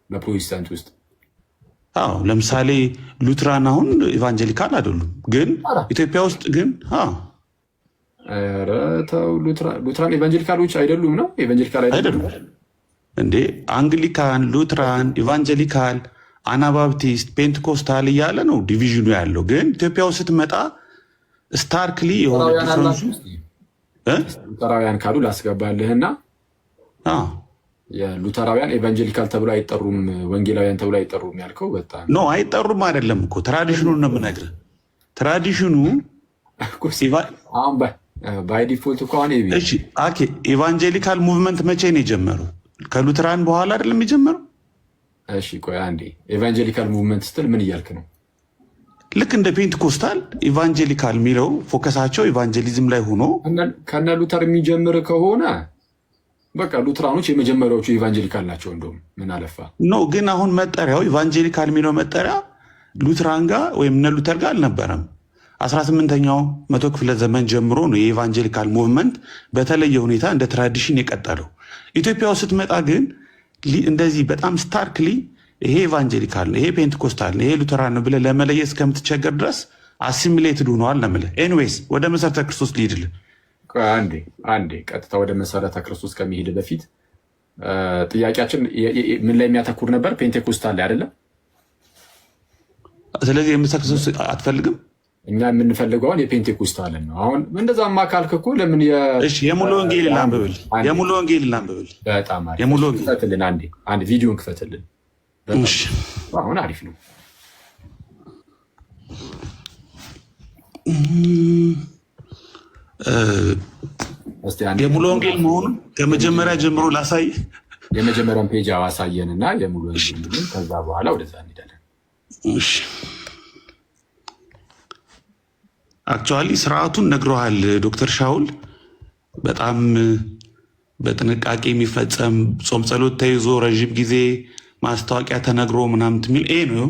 በፕሮቴስታንት ውስጥ ለምሳሌ ሉትራን አሁን ኢቫንጀሊካል አይደሉም፣ ግን ኢትዮጵያ ውስጥ ግን ሉትራን ኢቫንጀሊካሎች አይደሉም ነው። ኢቫንጀሊካል አይደሉም እንዴ? አንግሊካን፣ ሉትራን፣ ኢቫንጀሊካል፣ አናባፕቲስት፣ ፔንቴኮስታል እያለ ነው ዲቪዥኑ ያለው። ግን ኢትዮጵያ ውስጥ ስትመጣ ስታርክሊ የሆነ ዲፍረንሱ ሉተራውያን ካሉ ላስገባልህና የሉተራውያን ኤቫንጀሊካል ተብሎ አይጠሩም፣ ወንጌላውያን ተብሎ አይጠሩም ያልከው በጣም ኖ፣ አይጠሩም አይደለም እኮ ትራዲሽኑን ነው የምነግርህ። ትራዲሽኑ አሁን ባይ ዲፎልት እኮ አሁን ኢቫንጀሊካል ሙቭመንት መቼ ነው የጀመረው? ከሉትራን በኋላ አይደለም የጀመረው? እሺ ቆይ አንዴ፣ ኤቫንጀሊካል ሙቭመንት ስትል ምን እያልክ ነው? ልክ እንደ ፔንቴኮስታል ኢቫንጀሊካል የሚለው ፎከሳቸው ኢቫንጀሊዝም ላይ ሆኖ ከነ ሉተር የሚጀምር ከሆነ በቃ ሉትራኖች የመጀመሪያዎቹ ኢቫንጀሊካል ናቸው። እንደውም ምን አለፋ ኖ፣ ግን አሁን መጠሪያው ኢቫንጀሊካል የሚለው መጠሪያ ሉትራን ጋር ወይም እነ ሉተር ጋር አልነበረም። 18ኛው መቶ ክፍለ ዘመን ጀምሮ ነው የኢቫንጀሊካል ሙቭመንት በተለየ ሁኔታ እንደ ትራዲሽን የቀጠለው። ኢትዮጵያ ውስጥ ስትመጣ ግን እንደዚህ በጣም ስታርክሊ ይሄ ኢቫንጀሊካል ነው፣ ይሄ ፔንቴኮስታል ነው፣ ይሄ ሉተራን ነው ብለህ ለመለየት እስከምትቸገር ድረስ አሲሚሌትድ ሆነዋል ነው የምልህ። ኤኒዌይስ ወደ መሰረተ ክርስቶስ ልሂድልህ። አንዴ ቀጥታ ወደ መሰረተ ክርስቶስ ከሚሄድ በፊት ጥያቄያችን ምን ላይ የሚያተኩር ነበር? ፔንቴኮስታል ላይ አይደለም። ስለዚህ የመሰረተ ክርስቶስ አትፈልግም? እኛ የምንፈልገውን የፔንቴኮስታልን ነው። አሁን እንደዛማ ካልክ እኮ ለምን የሙሉ ወንጌል ላንብብል? የሙሉ ወንጌል ላንብብል። በጣም አሪፍ ክፈትልን። አንድ ቪዲዮን ክፈትልን። አሁን አሪፍ ነው። የሙሉ ወንጌል መሆኑን ከመጀመሪያ ጀምሮ ላሳይ። የመጀመሪያውን ፔጅ አሳየንና የሙሉ ወንጌል ከዛ በኋላ ወደዛ እንሄዳለን። እሺ አክቹዋሊ ስርዓቱን ነግረዋል ዶክተር ሻውል። በጣም በጥንቃቄ የሚፈጸም ጾም ጸሎት ተይዞ ረዥም ጊዜ ማስታወቂያ ተነግሮ ምናምን የሚል ይሄ ነው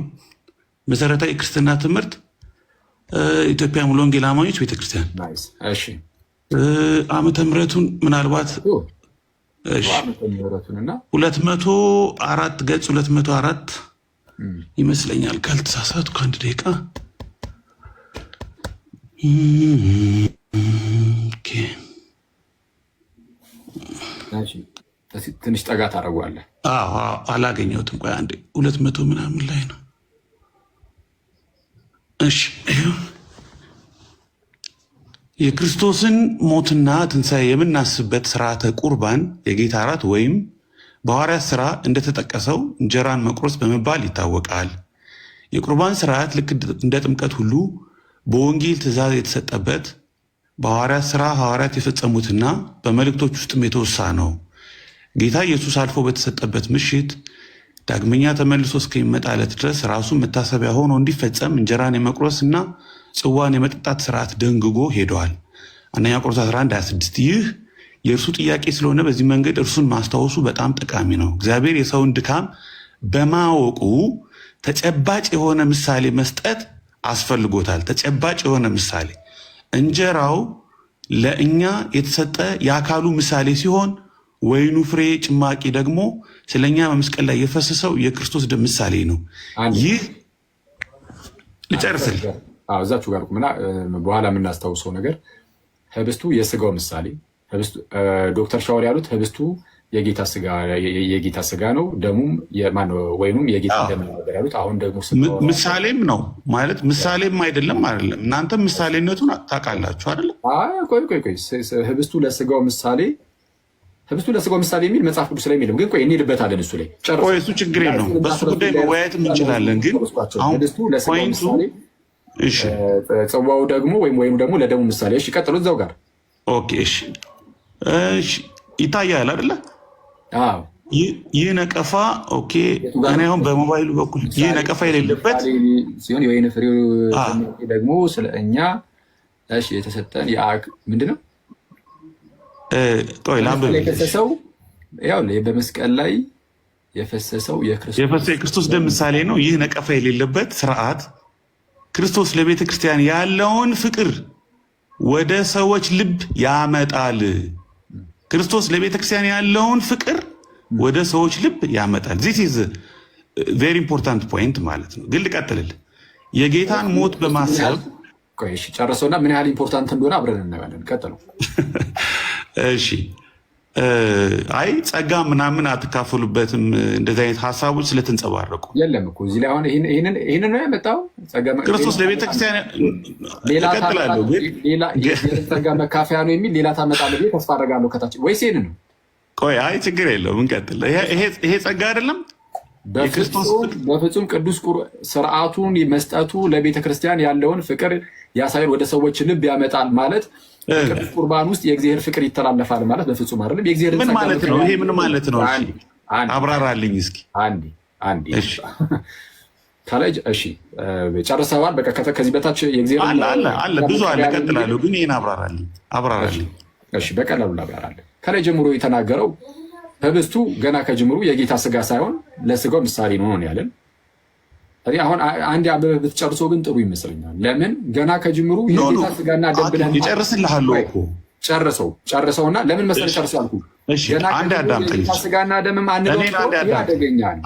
መሰረታዊ ክርስትና ትምህርት ኢትዮጵያ ሙሉ ወንጌል አማኞች ቤተክርስቲያን። እሺ ዓመተ ምሕረቱን ምናልባት 204 ገጽ 204 ይመስለኛል ካልተሳሳቱ ከአንድ ደቂቃ ትንሽ ጠጋ ታደርገዋለህ። አላገኘሁትም። ቆይ አንዴ 200 ምናምን ላይ ነው። እሺ የክርስቶስን ሞትና ትንሣኤ የምናስብበት ስርዓተ ቁርባን የጌታ እራት ወይም በሐዋርያት ሥራ እንደተጠቀሰው እንጀራን መቁረስ በመባል ይታወቃል። የቁርባን ስርዓት ልክ እንደ ጥምቀት ሁሉ በወንጌል ትእዛዝ የተሰጠበት በሐዋርያት ሥራ ሐዋርያት የፈጸሙትና በመልእክቶች ውስጥም የተወሳ ነው። ጌታ ኢየሱስ አልፎ በተሰጠበት ምሽት ዳግመኛ ተመልሶ እስከሚመጣ ዕለት ድረስ ራሱን መታሰቢያ ሆኖ እንዲፈጸም እንጀራን የመቁረስና ጽዋን የመጠጣት ስርዓት ደንግጎ ሄደዋል። አንደኛ ቆሮንቶስ 11:26 ይህ የእርሱ ጥያቄ ስለሆነ በዚህ መንገድ እርሱን ማስታወሱ በጣም ጠቃሚ ነው። እግዚአብሔር የሰውን ድካም በማወቁ ተጨባጭ የሆነ ምሳሌ መስጠት አስፈልጎታል። ተጨባጭ የሆነ ምሳሌ እንጀራው ለእኛ የተሰጠ የአካሉ ምሳሌ ሲሆን ወይኑ ፍሬ ጭማቂ ደግሞ ስለኛ በመስቀል ላይ የፈሰሰው የክርስቶስ ደም ምሳሌ ነው። ይህ ልጨርስል እዛችሁ ጋር ቁምና በኋላ የምናስታውሰው ነገር ህብስቱ የስጋው ምሳሌ ዶክተር ሻወር ያሉት ህብስቱ የጌታ ስጋ ነው፣ ደሙም ወይኑም የጌታ ደም ነው ያሉት። አሁን ደግሞ ምሳሌም ነው ማለት ምሳሌም አይደለም። እናንተም ምሳሌነቱን ታውቃላችሁ አይደለም? ቆይ ህብስቱ ለስጋው ምሳሌ የሚል መጽሐፍ ቅዱስ ላይ የሚለው ግን ቆይ እንሄድበታለን። እሱ ላይ እሱ ችግር የለውም። በሱ ጉዳይ መወያየት እንችላለን። ግን አሁን ፖይንቱ ጽዋው ደግሞ ወይኑ ደግሞ ለደሙ ምሳሌ። እሺ ቀጥሎ እዛው ጋር ኦኬ። እሺ ይታያል አይደለ? ይህ ነቀፋ ኦኬ። እኔ አሁን በሞባይሉ በኩል ይህ ነቀፋ የሌለበት ሲሆን የወይን ፍሬው ደግሞ ስለ እኛ የተሰጠን ምንድን ነው? በመስቀል ላይ የፈሰሰው የክርስቶስ ደም ምሳሌ ነው። ይህ ነቀፋ የሌለበት ስርዓት ክርስቶስ ለቤተ ክርስቲያን ያለውን ፍቅር ወደ ሰዎች ልብ ያመጣል። ክርስቶስ ለቤተ ክርስቲያን ያለውን ፍቅር ወደ ሰዎች ልብ ያመጣል። ዚስ ኢዝ ቬሪ ኢምፖርታንት ፖይንት ማለት ነው። ግን ልቀጥልልህ። የጌታን ሞት በማሰብ ጨርሰውና ምን ያህል ኢምፖርታንት እንደሆነ አብረን እናያለን። ቀጥሉ። እሺ አይ ጸጋ ምናምን አትካፈሉበትም እንደዚህ አይነት ሀሳቦች ስለተንጸባረቁ የለም እኮ እዚህ ላይ አሁን ይህንን ነው ያመጣው። ክርስቶስ ለቤተክርስቲያን ጸጋ መካፈያ ነው የሚል ሌላ ታመጣለህ ብዬ ተስፋ አደርጋለሁ ከታች ወይስ ይህን ነው? ቆይ አይ ችግር የለውም እንቀጥል። ይሄ ጸጋ አይደለም በፍጹም ቅዱስ ስርዓቱን መስጠቱ ለቤተክርስቲያን ያለውን ፍቅር ያሳያል፣ ወደ ሰዎች ልብ ያመጣል ማለት ቅዱስ ቁርባን ውስጥ የእግዚአብሔር ፍቅር ይተላለፋል ማለት በፍጹም አይደለም። ምን ማለት ነው? ይሄ ምን ማለት ነው? አብራራልኝ እስኪ። አንዴ ከላይ እሺ ጨርሰዋል። በቃ ከዚህ በታች የእግዚአብሔር አለ ብዙ አለ፣ እቀጥላለሁ ግን ይሄን አብራራልኝ። እሺ በቀላሉ ላብራራልህ። ከላይ ጀምሮ የተናገረው ህብስቱ ገና ከጅምሩ የጌታ ስጋ ሳይሆን ለስጋው ምሳሌ ነው ያለን። አሁን አንድ አበበ ብትጨርሶ ግን ጥሩ ይመስለኛል። ለምን ገና ከጅምሩ የጌታ ስጋና ደም ብለን ይጨርስልሃል እኮ ጨርሰውና ለምን መሰለህ ጨርሶ ያልኩ ገና የጌታ ስጋና ደምም አንደው ያደገኛል።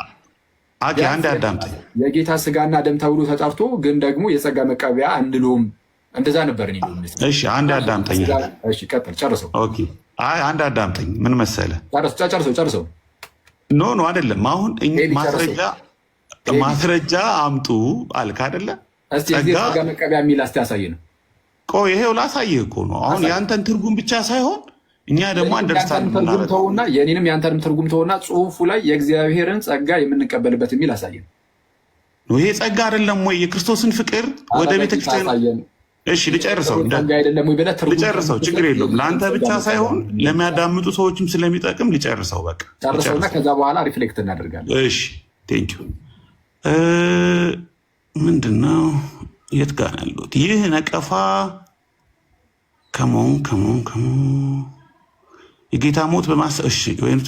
አንድ አዳምጠኝ። የጌታ ስጋና ደም ተብሎ ተጠርቶ ግን ደግሞ የጸጋ መቀበያ አንድሎም እንደዛ ነበር። እሺ አንድ አዳምጠኝ። እሺ ቀጥል። ጨርሰው። ኦኬ አይ አንድ አዳምጠኝ። ምን መሰለህ ጨርሰው። ኖ አደለም። አሁን ማስረጃ አምጡ አልክ አደለ? ጸጋ መቀበያ የሚል እስቲ ያሳየን። ቆይ ይሄው ላሳይህ እኮ ነው። አሁን የአንተን ትርጉም ብቻ ሳይሆን እኛ ደግሞ አንደርስታንድ ተውና የኔንም የአንተንም ትርጉም ተውና ጽሁፉ ላይ የእግዚአብሔርን ጸጋ የምንቀበልበት የሚል አሳየን። ይሄ ጸጋ አይደለም ወይ? የክርስቶስን ፍቅር ወደ ቤተክርስቲያን እሺ ልጨርሰው፣ ችግር የለውም። ለአንተ ብቻ ሳይሆን ለሚያዳምጡ ሰዎችም ስለሚጠቅም ልጨርሰው። በቃ ጨርሰውና ከዛ በኋላ ሪፍሌክት እናደርጋለን። እሺ ቴንክ ዩ። ምንድነው የት ጋር ያለሁት? ይህ ነቀፋ ከሞን የጌታ ሞት በማሰብ እሺ፣ ወይም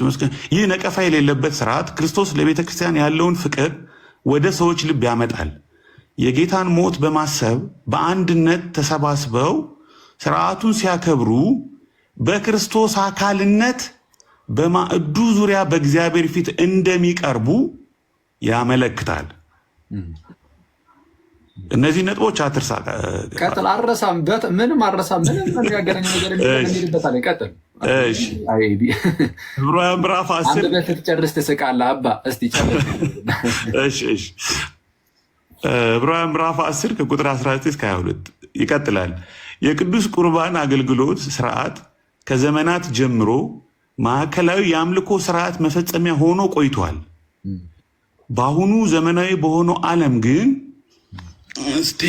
ይህ ነቀፋ የሌለበት ስርዓት ክርስቶስ ለቤተ ክርስቲያን ያለውን ፍቅር ወደ ሰዎች ልብ ያመጣል። የጌታን ሞት በማሰብ በአንድነት ተሰባስበው ስርዓቱን ሲያከብሩ በክርስቶስ አካልነት በማዕዱ ዙሪያ በእግዚአብሔር ፊት እንደሚቀርቡ ያመለክታል። እነዚህ ነጥቦች አትርሳ። ቀጥል። አረሳም ምንም አረሳም። ምንም ያገናኝ ነገር የሚልበታል። ቀጥል። ዕብራውያን ምዕራፍ 10 በፊት ጨርስ ትስቃለህ። አባ እስቲ ጨርስ። እሺ ዕብራውያን ምዕራፍ 10 ከቁጥር 19 እስከ 22 ይቀጥላል። የቅዱስ ቁርባን አገልግሎት ስርዓት ከዘመናት ጀምሮ ማዕከላዊ የአምልኮ ስርዓት መፈጸሚያ ሆኖ ቆይቷል። በአሁኑ ዘመናዊ በሆነው ዓለም ግን እስቲ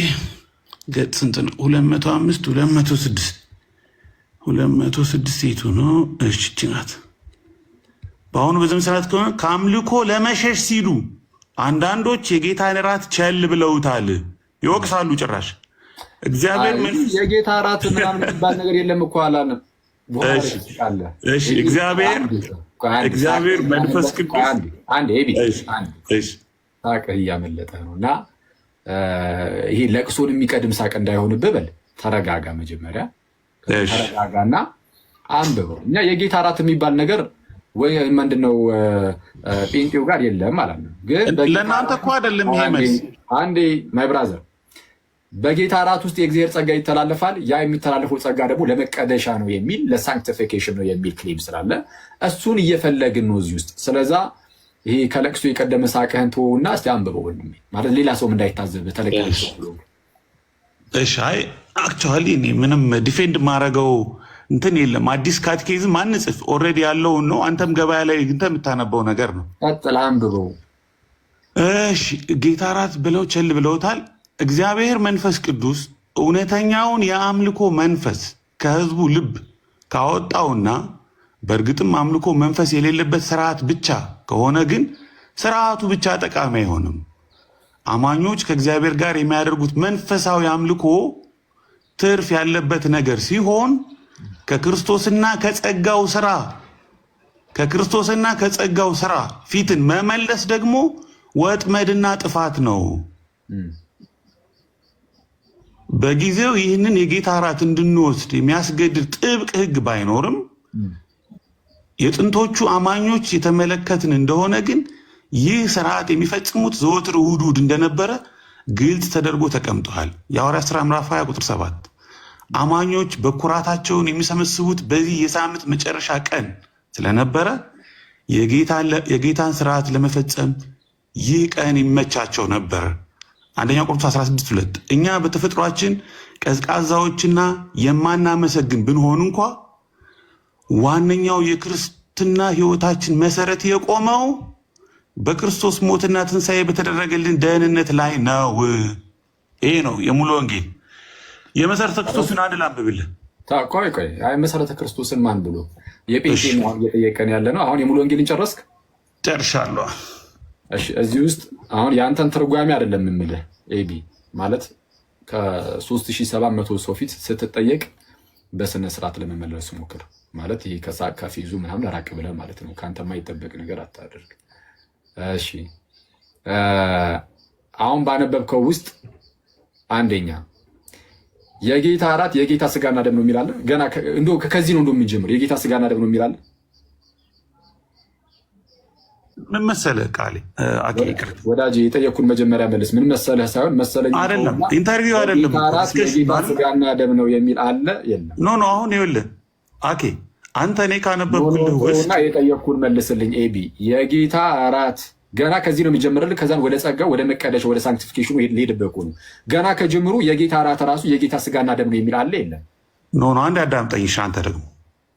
ገጽ ስንት ነው? 205 206 የቱ ነው? እሺ ናት። በአሁኑ በዘመን ስርዓት ከሆነ ከአምልኮ ለመሸሽ ሲሉ አንዳንዶች የጌታን እራት ቸል ብለውታል፣ ይወቅሳሉ። ጭራሽ እግዚአብሔር የጌታ እራት ምናምን የሚባል ነገር የለም እኮ አላለም። እሺ እግዚአብሔር መንፈስ ቅዱስ ሳቅህ እያመለጠ ነው እና ይሄ ለቅሶን የሚቀድም ሳቅ እንዳይሆንብህ በል ተረጋጋ። መጀመሪያ ተረጋጋና አንብበው። እኛ የጌታ እራት የሚባል ነገር ወይ ምንድነው ጴንጤው ጋር የለም ማለት ነው። ግን ለእናንተ እኮ አይደለም ይሄ መልስ። አንዴ ማይ ብራዘር በጌታ እራት ውስጥ የእግዚአብሔር ጸጋ ይተላለፋል። ያ የሚተላለፈው ጸጋ ደግሞ ለመቀደሻ ነው የሚል ለሳንክቲፊኬሽን ነው የሚል ክሌም ስላለ እሱን እየፈለግን ነው እዚህ ውስጥ። ስለዛ ይሄ ከለቅሶ የቀደመ ሳቅህን ተወውና እስቲ አንብበው ወንድሜ፣ ማለት ሌላ ሰውም እንዳይታዘብ ተለቀቀ። እሺ አይ አክቹዋሊ እኔ ምንም ዲፌንድ ማረገው እንትን የለም። አዲስ ካቴኬዝም አንጽፍ፣ ኦልሬዲ ያለውን ነው። አንተም ገበያ ላይ እንተ የምታነበው ነገር ነው። ቀጥል አንብበው። እሺ ጌታ እራት ብለው ቸል ብለውታል። እግዚአብሔር መንፈስ ቅዱስ እውነተኛውን የአምልኮ መንፈስ ከህዝቡ ልብ ካወጣውና በእርግጥም አምልኮ መንፈስ የሌለበት ስርዓት ብቻ ከሆነ ግን ስርዓቱ ብቻ ጠቃሚ አይሆንም። አማኞች ከእግዚአብሔር ጋር የሚያደርጉት መንፈሳዊ አምልኮ ትርፍ ያለበት ነገር ሲሆን ከክርስቶስና ከጸጋው ስራ ፊትን መመለስ ደግሞ ወጥመድና ጥፋት ነው። በጊዜው ይህንን የጌታ እራት እንድንወስድ የሚያስገድድ ጥብቅ ሕግ ባይኖርም የጥንቶቹ አማኞች የተመለከትን እንደሆነ ግን ይህ ስርዓት የሚፈጽሙት ዘወትር እሑድ እንደነበረ ግልጽ ተደርጎ ተቀምጧል። የሐዋርያት ሥራ ምዕራፍ 20 ቁጥር 7 አማኞች በኩራታቸውን የሚሰበስቡት በዚህ የሳምንት መጨረሻ ቀን ስለነበረ የጌታን ስርዓት ለመፈጸም ይህ ቀን ይመቻቸው ነበር። አንደኛ ቆሮንቶስ 16:2 እኛ በተፈጥሯችን ቀዝቃዛዎችና የማናመሰግን ብንሆን እንኳ ዋነኛው የክርስትና ህይወታችን መሰረት የቆመው በክርስቶስ ሞትና ትንሣኤ በተደረገልን ደህንነት ላይ ነው። ይሄ ነው የሙሉ ወንጌል። የመሰረተ ክርስቶስን አንድ ላንብብልህ። ቆይ አይ መሰረተ ክርስቶስን ማን ብሎ የጴንጤ ነው እየጠየቀን ያለ ነው። አሁን የሙሉ ወንጌልን ጨረስክ? ጨርሻለሁ። እሺ እዚህ ውስጥ አሁን የአንተን ትርጓሜ አይደለም የምልህ ኤቢ ማለት ከ3700 ሰው ፊት ስትጠየቅ በስነ ስርዓት ለመመለስ ሞክር። ማለት ይሄ ከሳቅ ከፊዙ ምናምን ራቅ ብለህ ማለት ነው። ከአንተ የማይጠበቅ ነገር አታደርግ። እሺ አሁን ባነበብከው ውስጥ አንደኛ የጌታ እራት የጌታ ስጋና ደም ነው የሚላለ። ገና እንደው ከዚህ ነው እንደሚጀምር የጌታ ስጋና ደም ነው የሚላለ። ምን መሰለህ ቃሌ ወዳጅ የጠየኩን መጀመሪያ መልስ ምን መሰለህ ሳይሆን መሰለኝ አይደለም፣ ኢንተርቪው አይደለም። የጌታ ስጋና ደም ነው የሚል አለ የለም? ኖ አሁን ይኸውልህ አኬ አንተ እኔ ካነበብኩልህ ውስጥ የጠየኩን መልስልኝ። ኤቢ የጌታ እራት ገና ከዚህ ነው የሚጀምርልህ። ከዛን ወደ ጸጋው ወደ መቀደሻ ወደ ሳንክቲፊኬሽኑ ሊሄድበቁ ነው። ገና ከጀምሩ የጌታ እራት ራሱ የጌታ ስጋና ደም ነው የሚል አለ የለም? ኖ አንድ አዳምጠኝ። እሺ አንተ ደግሞ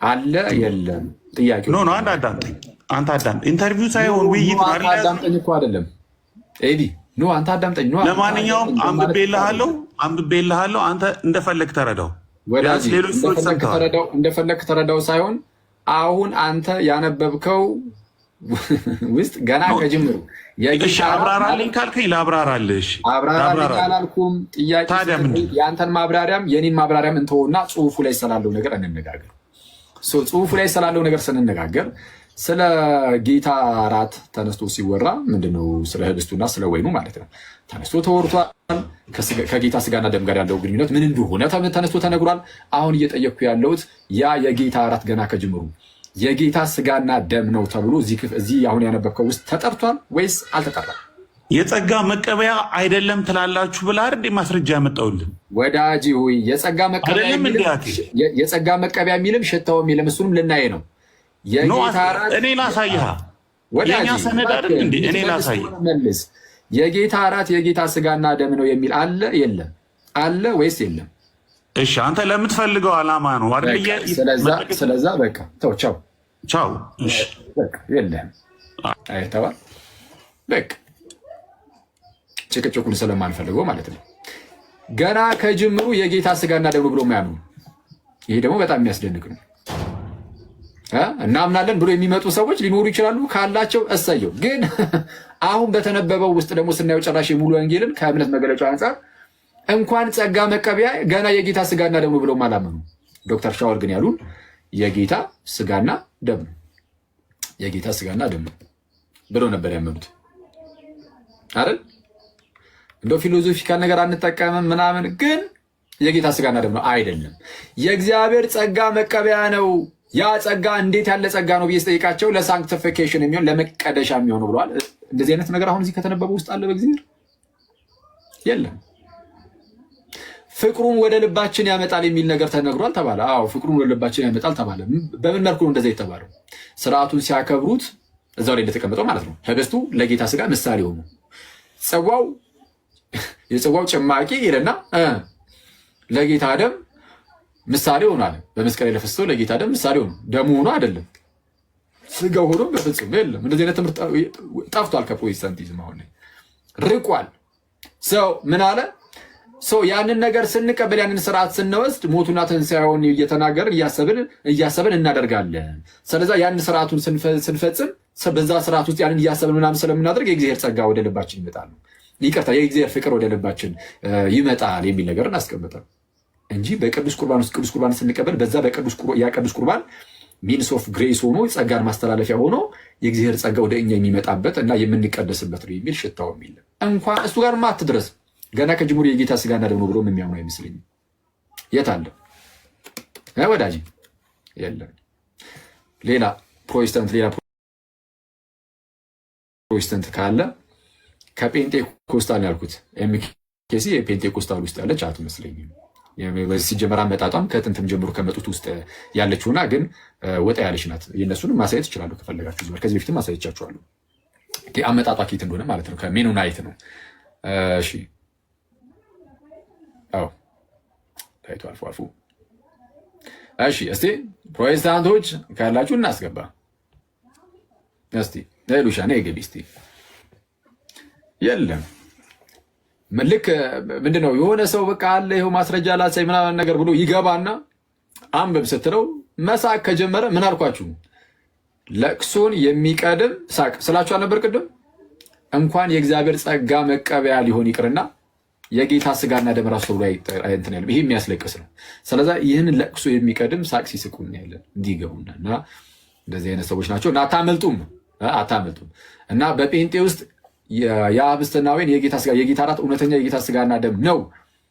አለ የለም? ጥያቄ ኖ አንድ አዳምጠኝ። አንተ አዳምጥ። ኢንተርቪው ሳይሆን ውይይት አዳምጠኝ እኮ አይደለም ኤቢ ኖ አንተ አዳምጠኝ። ኖ ለማንኛውም አንብቤልሃለሁ። አንተ እንደፈለግ ተረዳው። ሌሎች እንደፈለግ ተረዳው ሳይሆን አሁን አንተ ያነበብከው ውስጥ ገና ከጅምሩ አብራራልኝ ካልከኝ ላብራራልሽ። አብራራልኝ አላልኩም። ጥያቄ የአንተን ማብራሪያም የኔን ማብራሪያም እንተውና ጽሁፉ ላይ ስላለው ነገር እንነጋገር። ጽሁፉ ላይ ስላለው ነገር ስንነጋገር ስለ ጌታ እራት ተነስቶ ሲወራ ምንድነው? ስለ ህብስቱና ስለ ወይኑ ማለት ነው ተነስቶ ተወርቷል። ከጌታ ስጋና ደም ጋር ያለው ግንኙነት ምን እንደሆነ ተነስቶ ተነግሯል። አሁን እየጠየቅኩ ያለሁት ያ የጌታ እራት ገና ከጅምሩ የጌታ ስጋና ደም ነው ተብሎ እዚህ አሁን ያነበብከው ውስጥ ተጠርቷል ወይስ አልተጠራም? የጸጋ መቀበያ አይደለም ትላላችሁ ብላ አይደል ማስረጃ ያመጣውልን ወዳጅ ሆይ። የጸጋ መቀበያ የሚልም ሽታው የሚልም እሱንም ልናየ ነው። እኔ ላሳይህ የኛ ሰነድ አይደል እንዴ? እኔ ላሳይህ። የጌታ እራት የጌታ ስጋና ደም ነው የሚል አለ የለም? አለ ወይስ የለም? እሺ አንተ ለምትፈልገው ዓላማ ነው አይደል? ስለዛ በቃ ተው፣ ቻው። እሺ በቃ የለም አይተዋል። በቃ ጭቅጭቁን ስለማንፈልገው ማለት ነው። ገና ከጅምሩ የጌታ ስጋና ደም ብሎ የማያምኑ ይሄ ደግሞ በጣም የሚያስደንቅ ነው። እናምናለን ብሎ የሚመጡ ሰዎች ሊኖሩ ይችላሉ። ካላቸው እሰየው። ግን አሁን በተነበበው ውስጥ ደግሞ ስናየው ጭራሽ የሙሉ ወንጌልን ከእምነት መገለጫው አንጻር እንኳን ጸጋ መቀበያ ገና የጌታ ስጋና ደም ብለው አላመኑ። ዶክተር ሻወር ግን ያሉን የጌታ ስጋና ደም ነው፣ የጌታ ስጋና ደም ነው ብለው ነበር ያመኑት አይደል? እንደው ፊሎዞፊካል ነገር አንጠቀምም ምናምን፣ ግን የጌታ ስጋና ደም ነው አይደለም። የእግዚአብሔር ጸጋ መቀበያ ነው። ያ ጸጋ እንዴት ያለ ጸጋ ነው ብዬ ስጠይቃቸው ለሳንክቲፊኬሽን የሚሆን ለመቀደሻ የሚሆኑ ብለዋል። እንደዚህ አይነት ነገር አሁን እዚህ ከተነበበው ውስጥ አለ በእግዚአብሔር የለም። ፍቅሩን ወደ ልባችን ያመጣል የሚል ነገር ተነግሯል ተባለ። አዎ ፍቅሩን ወደ ልባችን ያመጣል ተባለ። በምን መልኩ ነው እንደዛ የተባለው? ስርዓቱን ሲያከብሩት እዛው ላይ እንደተቀመጠው ማለት ነው። ህብስቱ ለጌታ ስጋ ምሳሌ ሆኑ፣ የጽዋው ጭማቂ ይልና ለጌታ ደም ምሳሌ ሆኗል። በመስቀል ለፈሰሰው ለጌታ ደም ምሳሌ ሆኖ ደሙ ሆኖ አይደለም ስጋ ሆኖ በፍጹም የለም። እንደዚህ አይነት ትምህርት ጠፍቷል ከፕሮቴስታንቲዝም አሁን ርቋል። ሰው ምን አለ? ሰው ያንን ነገር ስንቀበል ያንን ስርዓት ስንወስድ ሞቱና ትንሣኤውን እየተናገርን እያሰብን እናደርጋለን። ስለዛ ያንን ስርዓቱን ስንፈጽም በዛ ስርዓት ውስጥ ያንን እያሰብን ምናምን ስለምናደርግ የእግዚአብሔር ጸጋ ወደ ልባችን ይመጣል፣ ይቅርታ የእግዚአብሔር ፍቅር ወደ ልባችን ይመጣል የሚል ነገር እናስቀምጣል እንጂ በቅዱስ ቁርባን ውስጥ ቅዱስ ቁርባን ስንቀበል በዛ ቅዱስ ቁርባን ሚንስ ኦፍ ግሬስ ሆኖ ጸጋን ማስተላለፊያ ሆኖ የእግዚአብሔር ጸጋ ወደ እኛ የሚመጣበት እና የምንቀደስበት ነው የሚል ሽታው የሚል እንኳን እሱ ጋር አትድረስ። ገና ከጅምሩ የጌታ ስጋና ደም ብሎ የሚያምኑ አይመስለኝም። የት አለ ወዳጅ? የለም። ሌላ ፕሮቴስታንት ካለ ከጴንጤኮስታል ያልኩት ኤምኬሲ የጴንጤኮስታል ውስጥ ያለች አትመስለኝም። ሲጀመር አመጣጧም ከጥንትም ጀምሮ ከመጡት ውስጥ ያለችውና ግን ወጣ ያለች ናት። የእነሱንም ማሳየት ይችላለሁ ከፈለጋችሁ። ከዚህ በፊትም ማሳየቻችኋለሁ አመጣጧ ኬት እንደሆነ ማለት ነው። ከሜኖናይት ነው። እሺ አዎ ታይቶ አልፎ አልፎ። እሺ እስቲ ፕሮቴስታንቶች ካላችሁ እናስገባ። እስቲ ሉሻ ነይ ግቢ እስቲ። የለም ልክ ምንድነው የሆነ ሰው በቃ አለ ይኸው ማስረጃ ላሳይ ምናምን ነገር ብሎ ይገባና አንብብ ስትለው መሳቅ ከጀመረ ምን አልኳችሁ? ለቅሶን የሚቀድም ሳቅ ስላችሁ አልነበር ቅድም? እንኳን የእግዚአብሔር ጸጋ መቀበያ ሊሆን ይቅርና የጌታ ስጋና ደም ራሱ ብሎ እንትን ያለ ይሄ የሚያስለቅስ ነው። ስለዛ ይህንን ለቅሶ የሚቀድም ሳቅ ሲስቁ እናያለን እንዲገቡና እና እንደዚህ አይነት ሰዎች ናቸው እና አታመልጡም እና በጴንጤ ውስጥ የህብስትና ወይን የጌታ እራት እውነተኛ የጌታ ስጋና ደም ነው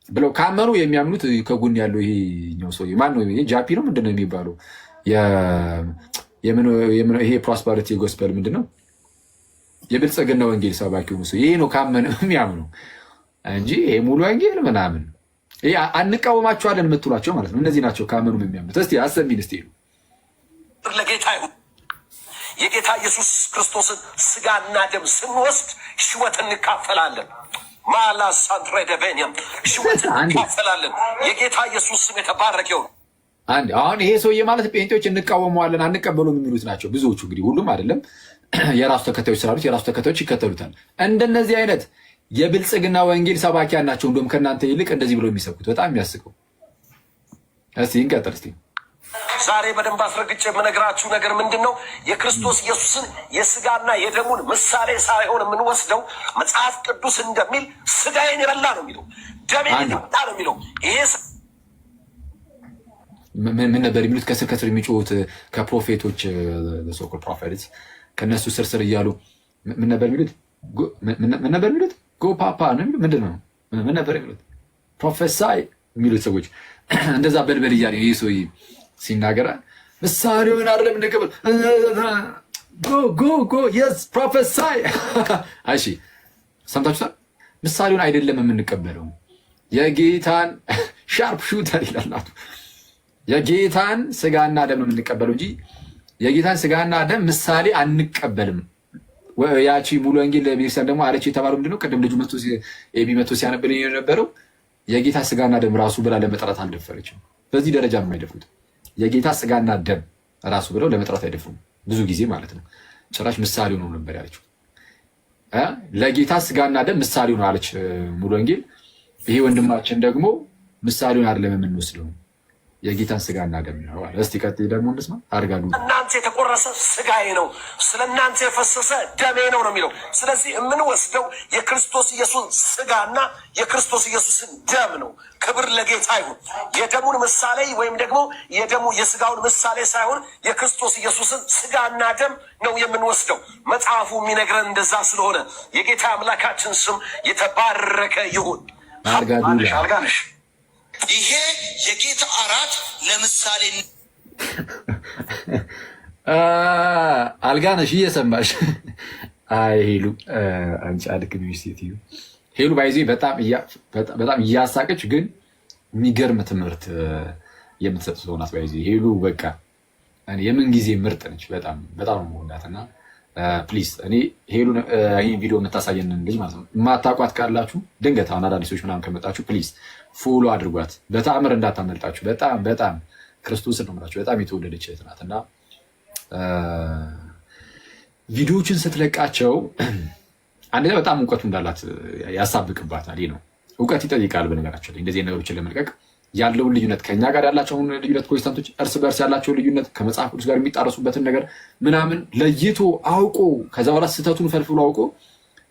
ብለው ካመኑ የሚያምኑት ከጎን ያለው ይሄኛው ሰው ማን ነው? ጃፒ ነው ምንድነው የሚባለው? ይሄ ፕሮስፐሪቲ ጎስፐል ምንድነው? የብልጽግና ወንጌል ሰባኪው ሰው ይሄ ነው ካመነ የሚያምኑ እንጂ ይሄ ሙሉ ወንጌል ምናምን ይሄ አንቃወማቸዋለን የምትሏቸው ማለት ነው። እነዚህ ናቸው ካመኑ የሚያምኑት። እስቲ አሰሚን እስቲ ለጌታ ይሁን። የጌታ ኢየሱስ ክርስቶስን ስጋና ደም ስንወስድ ሕይወት እንካፈላለን። ማላ ሳንትሬ ደቬኒያም ሕይወት እንካፈላለን። የጌታ ኢየሱስ ስም የተባረከ ይሁን። አንድ አሁን ይሄ ሰውዬ ማለት ጴንጤዎች እንቃወመዋለን አንቀበሉም የሚሉት ናቸው ብዙዎቹ። እንግዲህ ሁሉም አይደለም፣ የራሱ ተከታዮች ስላሉት የራሱ ተከታዮች ይከተሉታል። እንደነዚህ አይነት የብልጽግና ወንጌል ሰባኪያን ናቸው። እንደውም ከእናንተ ይልቅ እንደዚህ ብለው የሚሰብኩት በጣም የሚያስቀው። እስቲ እንቀጥል። እስቲ ዛሬ በደንብ አስረግጬ የምነግራችሁ ነገር ምንድን ነው? የክርስቶስ ኢየሱስን የስጋና የደሙን ምሳሌ ሳይሆን የምንወስደው መጽሐፍ ቅዱስ እንደሚል ስጋዬን የበላ ነው የሚለው፣ ደሜን የጠጣ ነው የሚለው። ይሄ ምን ነበር የሚሉት? ከስር ከስር የሚጮሁት ከፕሮፌቶች ሶኮል ፕሮፌትስ ከነሱ ስርስር እያሉ ምን ነበር የሚሉት? ምን ነበር የሚሉት? ጎ ፓፓ ነው የሚሉት። ምንድን ነው ምን ነበር የሚሉት? ፕሮፌሳይ የሚሉት ሰዎች እንደዛ በልበል እያለ ይህ ሰው ሲናገር ምሳሌውን አይደለም እንደቀበል ጎ የስ ፕሮፌሳይ። እሺ ሰምታችሁታል። ምሳሌውን አይደለም የምንቀበለው የጌታን ሻርፕ ሹተር ይላል። የጌታን ስጋና ደም ነው የምንቀበለው እንጂ የጌታን ስጋና ደም ምሳሌ አንቀበልም። ያቺ ሙሉ ወንጌል ቤተክርስቲያን ደግሞ አለች የተባለው ምንድነው? ቅድም ልጁ መቶ ሲያነብልኝ የነበረው የጌታ ስጋና ደም ራሱ ብላ ለመጥራት አልደፈረችም። በዚህ ደረጃ ነው የማይደፍሩት። የጌታ ስጋና ደም ራሱ ብለው ለመጥራት አይደፍሩም፣ ብዙ ጊዜ ማለት ነው። ጭራሽ ምሳሌው ነው ነበር ያለችው። ለጌታ ስጋና ደም ምሳሌው ነው አለች ሙሉ ወንጌል። ይሄ ወንድማችን ደግሞ ምሳሌውን አይደለም የምንወስደው የጌታን ስጋና ደም ነው አለ። እስቲ ቀጥይ ደግሞ እንስማ። አርጋሉ እናንተ የተቆረሰ ስጋዬ ነው፣ ስለ እናንተ የፈሰሰ ደሜ ነው ነው የሚለው። ስለዚህ የምንወስደው የክርስቶስ ኢየሱስን ስጋና የክርስቶስ ኢየሱስን ደም ነው። ክብር ለጌታ ይሁን። የደሙን ምሳሌ ወይም ደግሞ የስጋውን ምሳሌ ሳይሆን የክርስቶስ ኢየሱስን ስጋና ደም ነው የምንወስደው። መጽሐፉ የሚነግረን እንደዛ ስለሆነ የጌታ አምላካችን ስም የተባረከ ይሁን። አልጋነሽ ይሄ የጌታ እራት ለምሳሌ አልጋነሽ እየሰማሽ አይ ሄሉ አንቺ አድክም ዩሲቲዩ ሄሉ ባይዚ በጣም እያሳቀች ግን የሚገርም ትምህርት የምትሰጥ ሰው ናት። ባይዚ ሄሉ በቃ እኔ የምን ጊዜ ምርጥ ነች። በጣም በጣም ወዳትና ፕሊዝ እኔ ሄሉን ይሄን ቪዲዮ የምታሳየንን ልጅ ማለት ነው የማታውቋት ካላችሁ ድንገት አሁን አዳዲሶች ምናምን ከመጣችሁ ፕሊዝ ፎሎ አድርጓት። በተአምር እንዳታመልጣችሁ። በጣም በጣም ክርስቶስን ነው የምላችሁ። በጣም የተወደደች እህት ናት እና ቪዲዮዎችን ስትለቃቸው አንደኛ በጣም እውቀቱ እንዳላት ያሳብቅባታል። ይህ ነው እውቀት ይጠይቃል። በነገራቸው ላይ እንደዚህ ነገሮችን ለመልቀቅ ያለውን ልዩነት ከኛ ጋር ያላቸውን ልዩነት ፕሮቴስታንቶች እርስ በርስ ያላቸውን ልዩነት ከመጽሐፍ ቅዱስ ጋር የሚጣረሱበትን ነገር ምናምን ለይቶ አውቆ ከዛ በኋላ ስህተቱን ፈልፍሎ አውቆ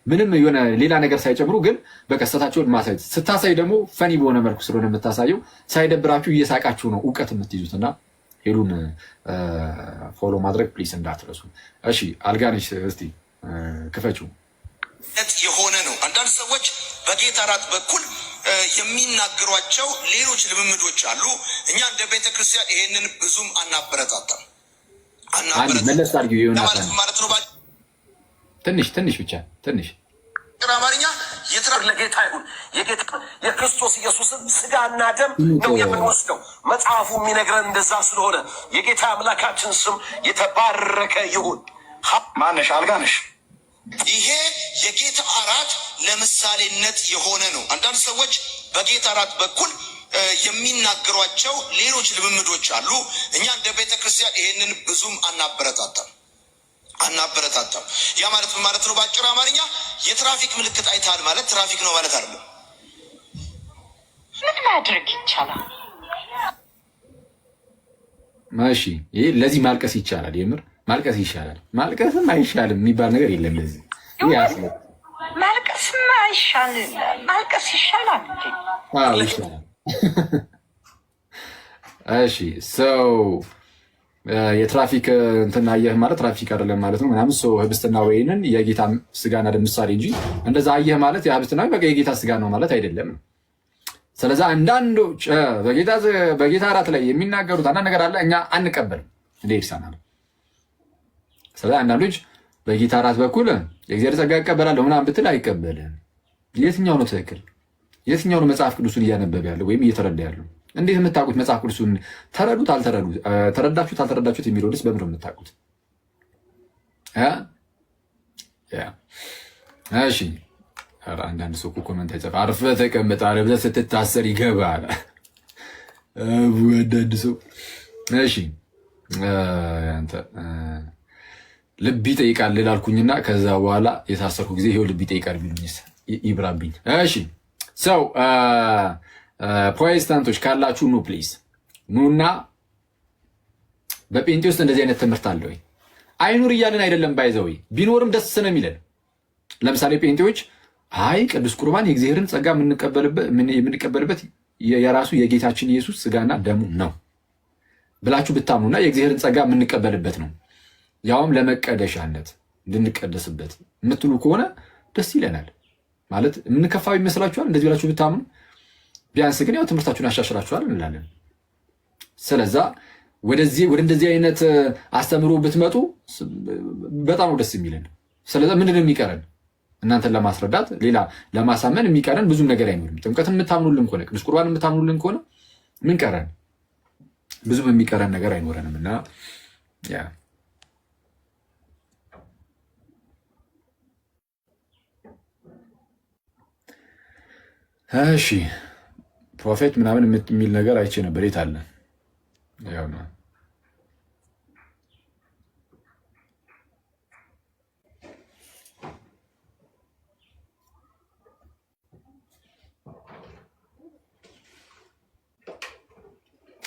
ምንም የሆነ ሌላ ነገር ሳይጨምሩ ግን በቀሰታቸውን ማሳየት ስታሳይ ደግሞ ፈኒ በሆነ መልኩ ስለሆነ የምታሳየው ሳይደብራችሁ እየሳቃችሁ ነው እውቀት የምትይዙት። እና ሄሉን ፎሎ ማድረግ ፕሊስ እንዳትረሱ። እሺ አልጋነሽ እስቲ ክፈችው። የሆነ ነው። አንዳንድ ሰዎች በጌታ እራት በኩል የሚናገሯቸው ሌሎች ልምምዶች አሉ። እኛ እንደ ቤተክርስቲያን ይሄንን ብዙም አናበረታታም። መለስ አድርጊው ማለት ነው። ትንሽ ብቻ ትንሽ አማርኛ ይትረክ ለጌታ ይሁን። የክርስቶስ ኢየሱስን ስጋና ደም ነው የምንወስደው። መጽሐፉ የሚነግረን እንደዛ ስለሆነ የጌታ አምላካችን ስም የተባረከ ይሁን። ማነሽ አልጋነሽ ይሄ የጌታ እራት ለምሳሌነት የሆነ ነው። አንዳንድ ሰዎች በጌታ እራት በኩል የሚናገሯቸው ሌሎች ልምምዶች አሉ። እኛ እንደ ቤተክርስቲያን ይሄንን ብዙም አናበረታታም። ያ ማለት ምን ማለት ነው? በአጭር አማርኛ የትራፊክ ምልክት አይተሃል ማለት ትራፊክ ነው ማለት አይደለም። ምን ማድረግ ይቻላል? እሺ ይሄ ለዚህ ማልቀስ ይቻላል። የምር ማልቀስ ይሻላል። ማልቀስም አይሻልም የሚባል ነገር የለም። ለዚህ ማልቀስም አይሻልም። ማልቀስ ይሻላል እንዴ? አዎ ይሻላል። እሺ ሰው የትራፊክ እንትን አየህ ማለት ትራፊክ አይደለም ማለት ነው ምናምን። ሰው ህብስትና ወይንን የጌታ ስጋና ደም ምሳሌ እንጂ እንደዛ አየህ ማለት የህብስትና በቃ የጌታ ስጋ ነው ማለት አይደለም። ስለዚህ አንዳንዶች በጌታ እራት ላይ የሚናገሩት አንዳንድ ነገር አለ፣ እኛ አንቀበልም እንደ ይርሳናል። ስለዚህ አንዳንዶች በጌታ እራት በኩል የእግዚአብሔር ጸጋ ይቀበላለሁ ምናምን ብትል አይቀበልም። የትኛው ነው ትክክል? የትኛው ነው መጽሐፍ ቅዱስን እያነበበ ያለው ወይም እየተረዳ ያለው? እንዴት የምታውቁት? መጽሐፍ ቅዱስን ተረዱት ተረዳችሁት አልተረዳችሁት የሚለው ደስ በምንድን ነው የምታውቁት? እሺ አንዳንድ ሰው ኮመንት አይጻፍ አርፈህ ተቀመጥ አለብለህ ስትታሰር ይገባል። አንዳንድ ሰው እሺ አንተ ልብ ይጠይቃል ላልኩኝና ከዛ በኋላ የታሰርኩ ጊዜ ይሄው ልብ ይጠይቃል ቢሉኝስ ይብራብኝ። እሺ ሰው ፕሮቴስታንቶች ካላችሁ ኑ ፕሊዝ ኑና በጴንጤ ውስጥ እንደዚህ አይነት ትምህርት አለ ወይ? አይኑር እያልን አይደለም ባይዘው ቢኖርም ደስ ነው የሚለን። ለምሳሌ ጴንጤዎች አይ ቅዱስ ቁርባን የእግዚአብሔርን ጸጋ የምንቀበልበት የራሱ የጌታችን ኢየሱስ ስጋና ደሙ ነው ብላችሁ ብታምኑና የእግዚአብሔርን ጸጋ የምንቀበልበት ነው ያውም ለመቀደሻነት እንድንቀደስበት የምትሉ ከሆነ ደስ ይለናል። ማለት የምንከፋው ይመስላችኋል እንደዚህ ብላችሁ ብታምኑ? ቢያንስ ግን ያው ትምህርታችሁን አሻሽላችኋል እንላለን። ስለዛ ወደ እንደዚህ አይነት አስተምሮ ብትመጡ በጣም ነው ደስ የሚለን። ስለዛ ምንድን ነው የሚቀረን? እናንተን ለማስረዳት ሌላ ለማሳመን የሚቀረን ብዙ ነገር አይኖርም። ጥምቀትን የምታምኑልን ከሆነ ቅዱስ ቁርባን የምታምኑልን ከሆነ ምን ቀረን? ብዙም የሚቀረን ነገር አይኖረንም እና ያ እሺ ፕሮፌት ምናምን የሚል ነገር አይቼ ነበር። የት አለ? ያው ነው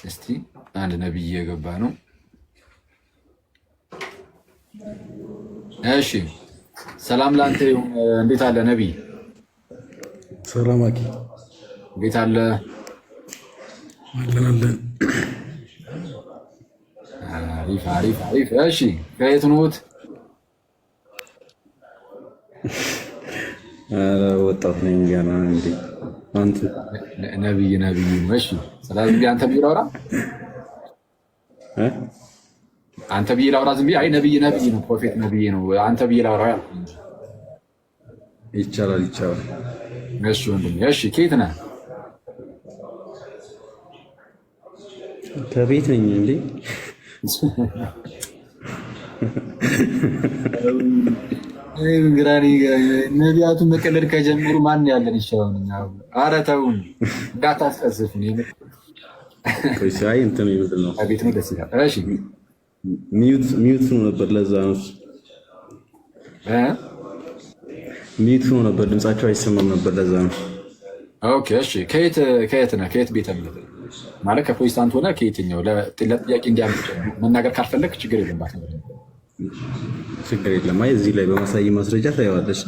እስቲ አንድ ነብይ የገባ ነው። እሺ ሰላም ላንተ ይሁን። እንዴት አለ ነብይ? ሰላም አኪ እንዴት አለ? አለን። አሪፍ። እሺ ከየት ኖት? ኧረ ወጣት ነኝ ገና። እንዴ አንተ ነብይ ነው። እሺ ስለዚህ አንተ ብዬ ላውራ አንተ ብዬ ላውራ ዝም ብዬ አይ ነብይ ነው ፕሮፌት ነብይ ነው አንተ ብዬ ላውራ ያልኩኝ። ይቻላል። እሺ ወንድሜ። እሺ ከየት ነህ? ከቤት ነኝ። እንዴ ግራኒ ነቢያቱን መቀለድ ከጀመሩ ማን ያለን ይሻላል? ኧረ ተውን እንዳታስቀስፉን። አይ እንትን ይምጥል ነው ቤት ነው ደስ ይላል። እሺ ሚዩት ነው ነበር። ለዛ ነው ሚዩት ነው ነበር። ድምጻቸው አይሰማም ነበር። ለዛ ነው። ኦኬ እሺ ከየት ነህ? ከየት ቤተ እምነት ማለት ከፕሮቴስታንት ሆነ ከየትኛው? ለጥያቄ እንዲያምጥ መናገር ካልፈለግ ችግር የለባት ነው። ችግር የለም። አይ እዚህ ላይ በማሳይ ማስረጃ ታየዋለሽ።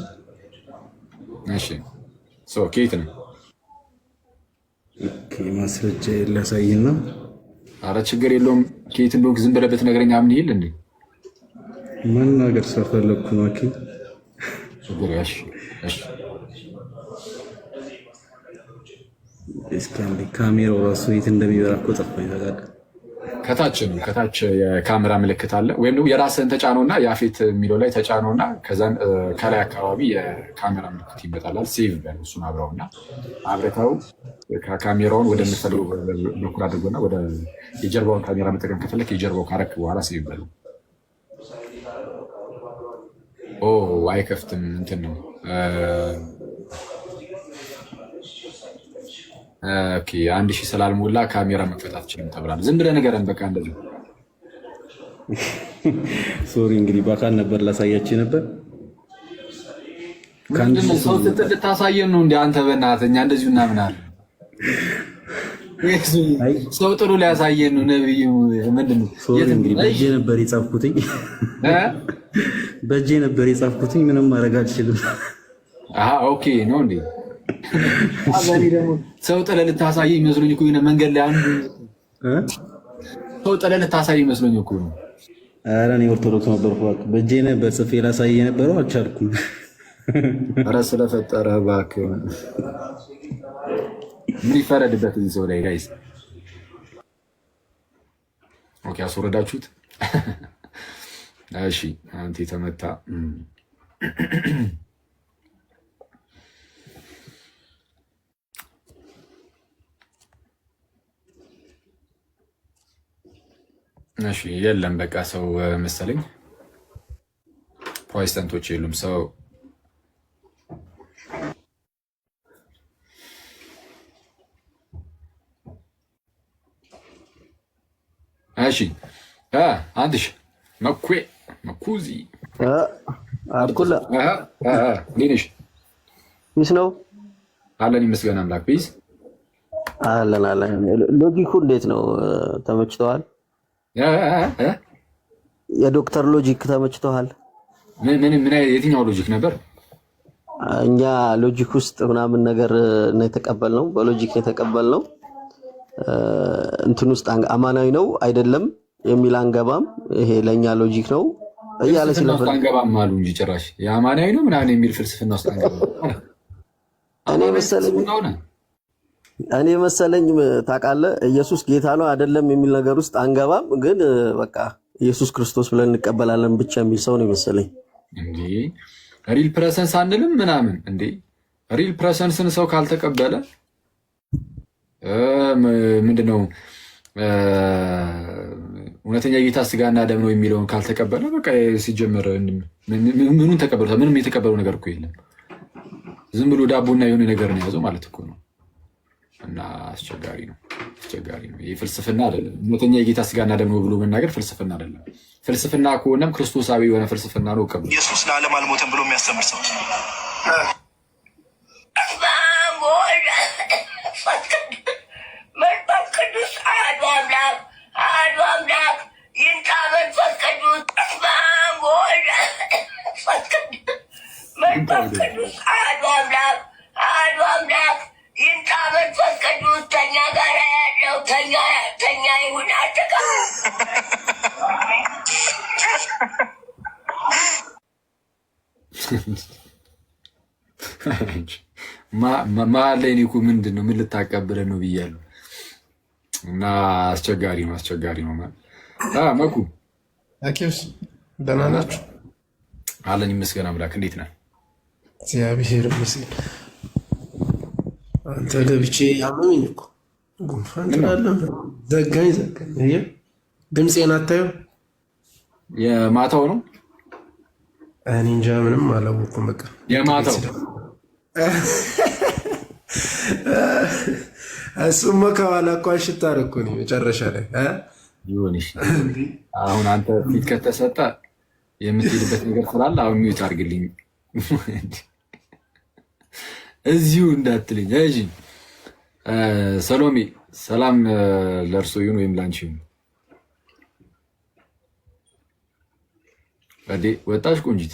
እሺ ከየት ነው? ኦኬ ማስረጃ ላሳይና። ኧረ ችግር የለውም። ከየት እንደሆንክ ዝም ብለህ ብትነግረኝ አምን ይል እንዴ? መናገር ስለፈለግኩ ነው። ኦኬ ችግር እሺ እስኪ አንዴ ካሜራው ራሱ የት እንደሚበራ እኮ ጠፋኝ። ታውቃለህ? ከታች የካሜራ ምልክት አለ፣ ወይም ደግሞ የራስህን ተጫነውና የአፌት የሚለው ላይ ተጫነውና ከዛን ከላይ አካባቢ የካሜራ ምልክት ይመጣላል። ሴቭ በል እሱን አብረውና አብረተው ካሜራውን ወደምትፈልገው በኩል አድርጎና ወደ የጀርባውን ካሜራ መጠቀም ከፈለክ የጀርባው ካረክ በኋላ ሴቭ በል። አይከፍትም እንትን ነው። ኦኬ 1000 ስላልሞላ ካሜራ መክፈት አትችልም ተብሏል። ዝም ብለህ ንገረን በቃ እንደዚህ። ሶሪ እንግዲህ በአካል ነበር ላሳያችሁ ነበር። ሰው ስትል ልታሳየን ነው እንዴ አንተ? በእናትህ እኛ እንደዚሁ እናምናለን። ሰው ጥሩ ሊያሳየን ነው ነብዩ። ምንድን ነው እንግዲህ በእጄ ነበር የጻፍኩትኝ በእጄ ነበር የጻፍኩትኝ። ምንም ማድረግ አልችልም። ኦኬ ነው እንዴ? አባሪ ደግሞ ሰው ጥለህ ልታሳየኝ መስሎኝ እኮ የሆነ መንገድ ላይ አንዱ ሰው ጥለህ ልታሳየኝ መስሎኝ እኮ ነው። ኧረ እኔ ኦርቶዶክስ ነበርኩ። በእጄ ነበር ጽፌ ላሳየህ የነበረው አልቻልኩም። ኧረ ስለፈጠረህ እባክህ ምን ይፈረድበት እዚህ ሰው ላይ ጋይስ። ኦኬ አስወረዳችሁት። እሺ አንተ የተመታ እሺ የለም በቃ ሰው መሰለኝ ፕሮቴስታንቶች የሉም ሰው። እሺ አንድሽ መኩዚ አኩላ ሊነሽ ፒስ ነው አለን ይመስገን አምላክ ፒስ አለን። ሎጂኩ እንዴት ነው? ተመችቶሃል? የዶክተር ሎጂክ ተመችቶሃል? ምን የትኛው ሎጂክ ነበር? እኛ ሎጂክ ውስጥ ምናምን ነገር ነው የተቀበልነው፣ በሎጂክ ነው የተቀበልነው። እንትን ውስጥ አማናዊ ነው አይደለም የሚል አንገባም። ይሄ ለኛ ሎጂክ ነው እያለ ሲለፈ አንገባም አሉ እንጂ ጭራሽ የአማናዊ ነው ምናምን የሚል ፍልስፍና ውስጥ አንገባም። እኔ መሰለኝ ታውቃለህ፣ ኢየሱስ ጌታ ነው አይደለም የሚል ነገር ውስጥ አንገባም። ግን በቃ ኢየሱስ ክርስቶስ ብለን እንቀበላለን ብቻ የሚል ሰው ነው መሰለኝ። እንዴ ሪል ፕሬሰንስ አንልም ምናምን። እንዴ ሪል ፕሬሰንስን ሰው ካልተቀበለ ምንድነው እውነተኛ ጌታ ስጋና ደም ነው የሚለውን ካልተቀበለ በቃ ሲጀመር ምኑን ተቀበሉታል? ምንም የተቀበለው ነገር እኮ የለም። ዝም ብሎ ዳቦና የሆነ ነገር ነው የያዘው ማለት እኮ ነው። እና አስቸጋሪ ነው። ይህ ፍልስፍና አይደለም። እውነተኛ የጌታ ስጋና ደም ነው ብሎ መናገር ፍልስፍና አይደለም። ፍልስፍና ከሆነም ክርስቶሳዊ የሆነ ፍልስፍና ነው። ቀብሎ ኢየሱስ ለዓለም አልሞተም ብሎ የሚያስተምር ሰው መንፈስ ቅዱስ አሐዱ አምላክ ይምጣ። መንፈስ ቅዱስ መንፈስ ቅዱስ አሐዱ አምላክ ይምጣ። መንፈስ ቅዱስ ተኛ ጋር ያለው ተኛ ይሁን አደጋ መሀል ላይ እኔ እኮ ምንድን ነው ምን ልታቀብለን ነው ብያለሁ። እና አስቸጋሪ ነው ማለት መኩ አኪውስ ደህና ናችሁ? አለን ይመስገን አምላክ። እንዴት ነህ? እግዚአብሔር ይመስገን። አንተ ገብቼ ያመመኝ እኮ ጉንፋን ትላለህ። ዘጋኝ። ድምፄን አታየው? የማታው ነው። እኔ እንጃ ምንም አላወኩም። በቃ የማታው እሱማ ከኋላ እኮ አሽታ እኮ ነው መጨረሻ ላይ ይሁንሽ። አሁን አንተ ፊት ከተሰጠ የምትሄድበት ነገር ስላለ አሁን ሚዩት አድርግልኝ እዚሁ እንዳትልኝ። እሺ ሰሎሜ ሰላም ለእርሶ ይሁን ወይም ላንቺ ይሁን። ወጣሽ ቆንጂት?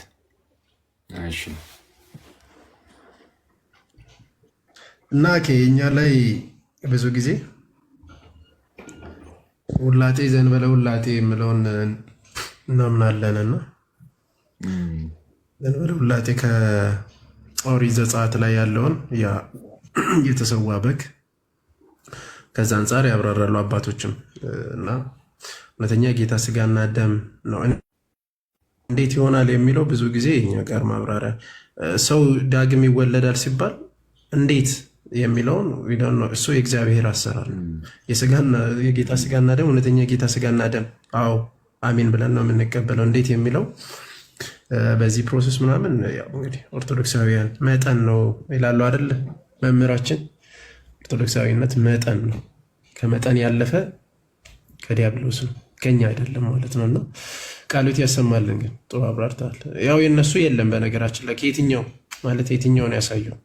እሺ እና ከኛ ላይ ብዙ ጊዜ ውላጤ ዘንበለ ውላጤ የምለውን እናምናለንና ዘንበለ ውላጤ ከኦሪት ዘጸአት ላይ ያለውን ያ የተሰዋ በግ ከዛ አንጻር ያብራራሉ አባቶችም። እና እውነተኛ ጌታ ስጋና ደም ነው እንዴት ይሆናል የሚለው ብዙ ጊዜ እኛ ጋር ማብራሪያ ሰው ዳግም ይወለዳል ሲባል እንዴት የሚለውን እሱ የእግዚአብሔር አሰራር ነው። የጌታ ስጋና ደም እውነተኛ የጌታ ስጋና ደም አዎ አሜን ብለን ነው የምንቀበለው። እንዴት የሚለው በዚህ ፕሮሰስ ምናምን እንግዲህ ኦርቶዶክሳዊያን መጠን ነው ይላሉ አይደለ መምህራችን። ኦርቶዶክሳዊነት መጠን ነው፣ ከመጠን ያለፈ ከዲያብሎስ ነው ከኛ አይደለም ማለት ነው። እና ቃሉት ያሰማልን። ግን ጥሩ አብራርታል። ያው የነሱ የለም በነገራችን ላይ ከየትኛው ማለት የትኛውን ያሳየው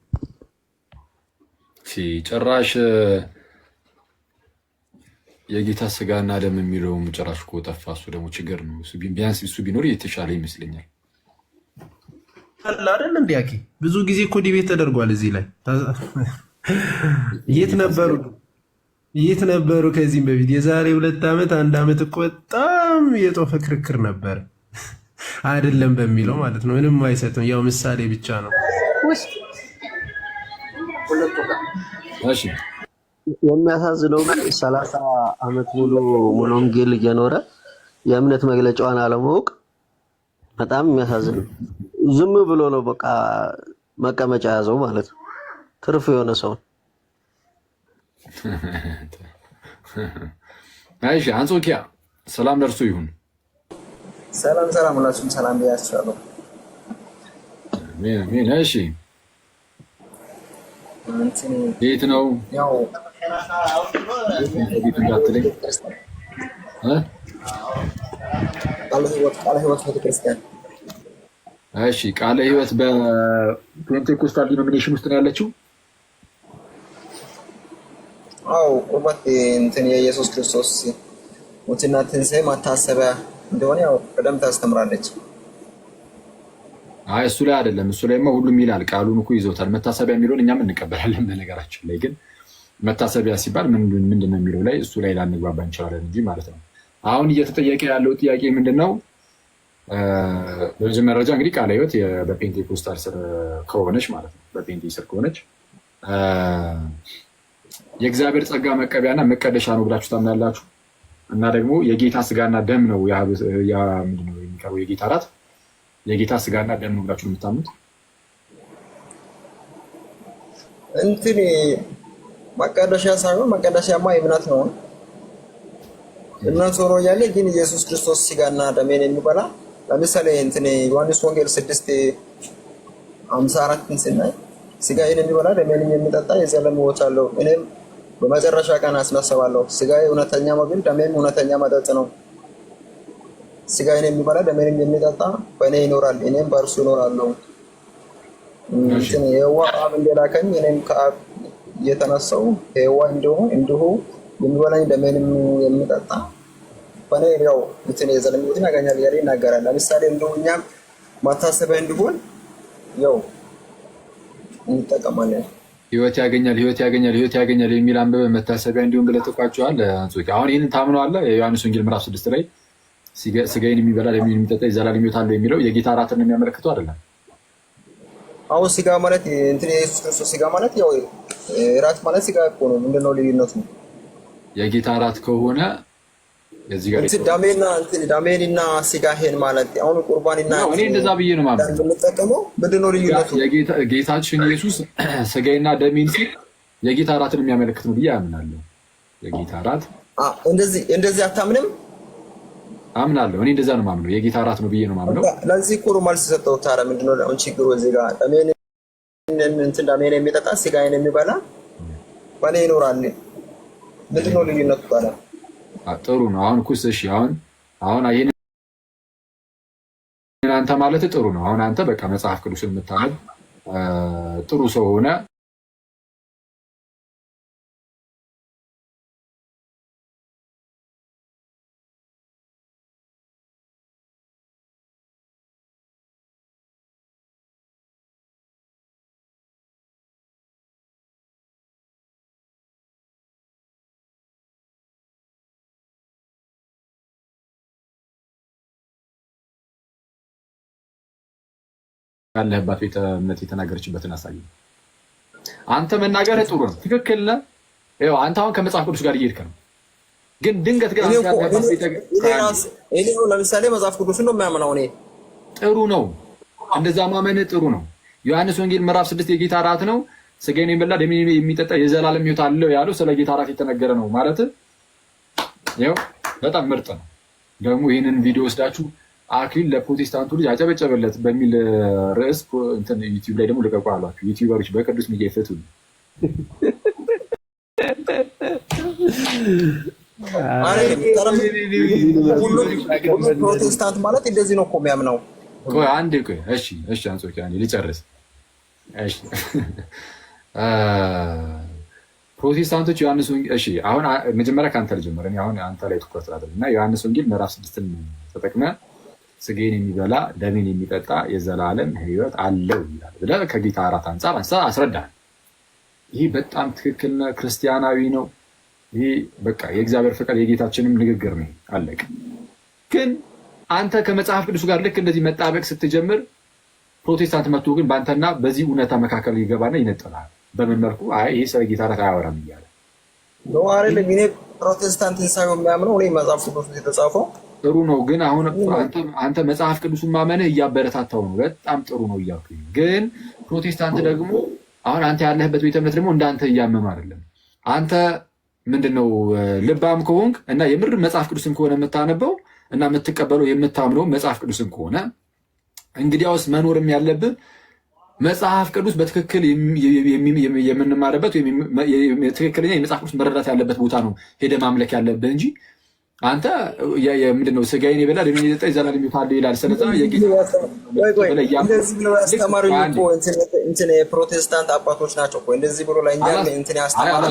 ጭራሽ የጌታ ስጋና ደም የሚለውም ጭራሽ እኮ ጠፋ። እሱ ደግሞ ችግር ነው። ቢያንስ እሱ ቢኖር የተሻለ ይመስለኛል አይደል? እንዲያኪ ብዙ ጊዜ እኮ ዲቤት ተደርጓል እዚህ ላይ። የት ነበሩ ከዚህም በፊት የዛሬ 2 ዓመት 1 ዓመት እኮ በጣም የጦፈ ክርክር ነበር አይደለም በሚለው ማለት ነው። ምንም አይሰጥም፣ ያው ምሳሌ ብቻ ነው። የሚያሳዝነው ግን 30 ዓመት ሙሉ ወንጌል እየኖረ የእምነት መግለጫዋን አለማወቅ በጣም የሚያሳዝን ነው። ዝም ብሎ ነው በቃ መቀመጫ ያዘው ማለት ነው። ትርፍ የሆነ ሰው አይሽ አንጾኪያ ሰላም ለእርሱ ይሁን። ሰላም ሁላችሁም ሰላም ብያችኋለሁ። ምን እሺ ቤት ነው ያው ቤት እንዳትለኝ ቃለ ሕይወት ቤተክርስቲያን እሺ ቃለ ሕይወት በፔንቴኮስታል ዲኖሚኔሽን ውስጥ ነው ያለችው? አዎ ቁርበት እንትን የኢየሱስ ክርስቶስ ሞትና ትንሣኤ ማታሰቢያ እንደሆነ ያው ቀደም ታስተምራለች። አይ እሱ ላይ አይደለም። እሱ ላይማ ሁሉም ይላል። ቃሉን እኮ ይዞታል። መታሰቢያ የሚለውን እኛም እንቀበላለን። በነገራችን ላይ ግን መታሰቢያ ሲባል ምንድን ነው የሚለው ላይ እሱ ላይ ላንግባባ እንችላለን እንጂ ማለት ነው። አሁን እየተጠየቀ ያለው ጥያቄ ምንድን ነው? በዚህ መረጃ እንግዲህ ቃለ ሕይወት በፔንቴኮስታል ስር ከሆነች ማለት ነው፣ በፔንቴ ስር ከሆነች የእግዚአብሔር ጸጋ መቀበያና መቀደሻ ነው ብላችሁ ታምናላችሁ? እና ደግሞ የጌታ ስጋና ደም ነው ምንድነው የሚቀርበው? የጌታ እራት የጌታ ስጋና ደም ነው ብላችሁ የምታምኑት? እንትን መቀደሻ ሳይሆን መቀደሻማ እምነት ነው። እምነት ሆኖ እያለ ግን ኢየሱስ ክርስቶስ ስጋና ደሜን የሚበላ ለምሳሌ እንትን ዮሐንስ ወንጌል 6:54 ስናይ ስጋዬን የሚበላ ደሜንም የሚጠጣ የዘላለም ሕይወት አለው፣ እኔም በመጨረሻ ቀን አስነሳዋለሁ። ስጋዬ እውነተኛ ምግብ፣ ደሜም እውነተኛ መጠጥ ነው። ስጋዬን የሚበላ ደሜንም የሚጠጣ በእኔ ይኖራል፣ እኔም በእርሱ እኖራለሁ። የሕያው አብ እንደላከኝ እኔም ከአብ የተነሳው ሕያው እንዲሁ የሚበላኝ ደሜንም የሚጠጣ በእኔ ያው እንትን የዘላለም ሕይወትን ያገኛል እያለ ይናገራል። ለምሳሌ እንደው እኛም ማታሰቢያ እንዲሆን ያው እንጠቀማለን። ሕይወት ያገኛል የሚል አንብበ መታሰቢያ እንዲሁም ብለህ ተቋጨዋል። አሁን ይህንን ታምነዋለህ? የዮሐንስ ወንጌል ምዕራፍ 6 ላይ ስጋዬን የሚበላ ደሜን የሚጠጣ የዘላለም ሕይወት አለው የሚለው የጌታ እራትን ነው የሚያመለክተው አይደለም? አሁን ስጋ ማለት እንትን የኢየሱስ ክርስቶስ ስጋ ማለት ያው እራት ማለት ስጋ እኮ ነው። ምንድነው ልዩነቱ? የጌታ እራት ከሆነ እዚህ ጋር ዳሜንና ስጋሄን ማለት አሁን ቁርባንና እኔ እንደዛ ብዬ ነው ማለት ነው የምንጠቀመው። ምንድነው ልዩነቱ? ጌታችን ኢየሱስ ስጋዬና ደሜን ሲል የጌታ እራትን የሚያመለክት ነው ብዬ አምናለሁ። የጌታ እራት እንደዚህ አታምንም? አምናለሁ። እኔ እንደዛ ነው ማምነው። የጌታ እራት ነው ብዬ ነው ማምነው። ለዚህ እኮ ነው መልስ ሰጠው። ታዲያ ምንድነው አሁን ችግሩ? እዚህ ጋር ደሜን የሚጠጣ ስጋዬን የሚበላ በእኔ ይኖራል። ምንድነው ልዩነቱ ታዲያ? ጥሩ ነው። አሁን ኩስ እሺ፣ አሁን ይሄን አንተ ማለት ጥሩ ነው። አሁን አንተ በቃ መጽሐፍ ቅዱስን የምታነብ ጥሩ ሰው ሆነ ያለህባት ቤተ እምነት የተናገረችበትን አሳይ። አንተ መናገርህ ጥሩ ነው፣ ትክክል ነህ። ይኸው አንተ አሁን ከመጽሐፍ ቅዱስ ጋር እየሄድክ ነው። ግን ድንገት ግን እኔ ለምሳሌ መጽሐፍ ቅዱስን ነው የማያምነው። እኔ ጥሩ ነው፣ እንደዛ ማመንህ ጥሩ ነው። ዮሐንስ ወንጌል ምዕራፍ 6 የጌታ እራት ነው፣ ስጋዬን የሚበላ ደሜን የሚጠጣ የዘላለም ሕይወት አለው ያለው ስለ ጌታ እራት የተነገረ ነው ማለት ይኸው በጣም ምርጥ ነው። ደግሞ ይህንን ቪዲዮ ወስዳችሁ አክሊል ለፕሮቴስታንቱ ልጅ አጨበጨበለት በሚል ርዕስ ዩቲዩብ ላይ ደግሞ ልቀቁ አሏችሁ። ዩቲዩበሮች በቅዱስ ሚዲያ ይፈቱ። ሁሉም ፕሮቴስታንት ማለት እንደዚህ ነው እኮ የሚያምነው። እሺ አንጾኪያ ልጨርስ። እሺ ፕሮቴስታንቶች ዮሐንስ ወንጌል አሁን መጀመሪያ ከአንተ ልጀምር። አሁን አንተ ላይ ትኩረት አድርግ እና ዮሐንስ ወንጌል ምዕራፍ 6ን ተጠቅመህ ስጋዬን የሚበላ ደሜን የሚጠጣ የዘላለም ሕይወት አለው ይላል ብለህ ከጌታ እራት አንጻር አስረዳህ። ይህ በጣም ትክክል ነው፣ ክርስቲያናዊ ነው። ይህ በቃ የእግዚአብሔር ፍቅር የጌታችንም ንግግር ነው። አለቀ። ግን አንተ ከመጽሐፍ ቅዱስ ጋር ልክ እንደዚህ መጣበቅ ስትጀምር ፕሮቴስታንት መጥቶ ግን በአንተና በዚህ እውነታ መካከል ይገባና ይነጥላል። በምን መልኩ? ይህ ስለ ጌታ እራት አያወራም እያለ እኔ ፕሮቴስታንትን ሳይሆን የሚያምነው እኔ መጽሐፍ ቅዱስ የተጻፈው ጥሩ ነው። ግን አሁን አንተ መጽሐፍ ቅዱስን ማመንህ እያበረታታው ነው፣ በጣም ጥሩ ነው እያልኩኝ። ግን ፕሮቴስታንት ደግሞ አሁን አንተ ያለህበት ቤተ እምነት ደግሞ እንዳንተ እያመኑ አይደለም። አንተ ምንድነው ልባም ከሆንክ እና የምር መጽሐፍ ቅዱስን ከሆነ የምታነበው እና የምትቀበለው የምታምነው መጽሐፍ ቅዱስን ከሆነ እንግዲያውስ መኖርም ያለብህ መጽሐፍ ቅዱስ በትክክል የምንማርበት ወይም ትክክለኛ የመጽሐፍ ቅዱስ መረዳት ያለበት ቦታ ነው ሄደ ማምለክ ያለብህ እንጂ አንተ ምንድነው ስጋዬን የበላ ደሜን የጠጣ የዘላለም ሕይወት አለው ይላል። ስለዛ እንደዚህ ብለው ያስተማሩኝ እኮ እንትን የፕሮቴስታንት አባቶች ናቸው እኮ እንደዚህ ብሎ ለእኛ እንትን ያስተማሩ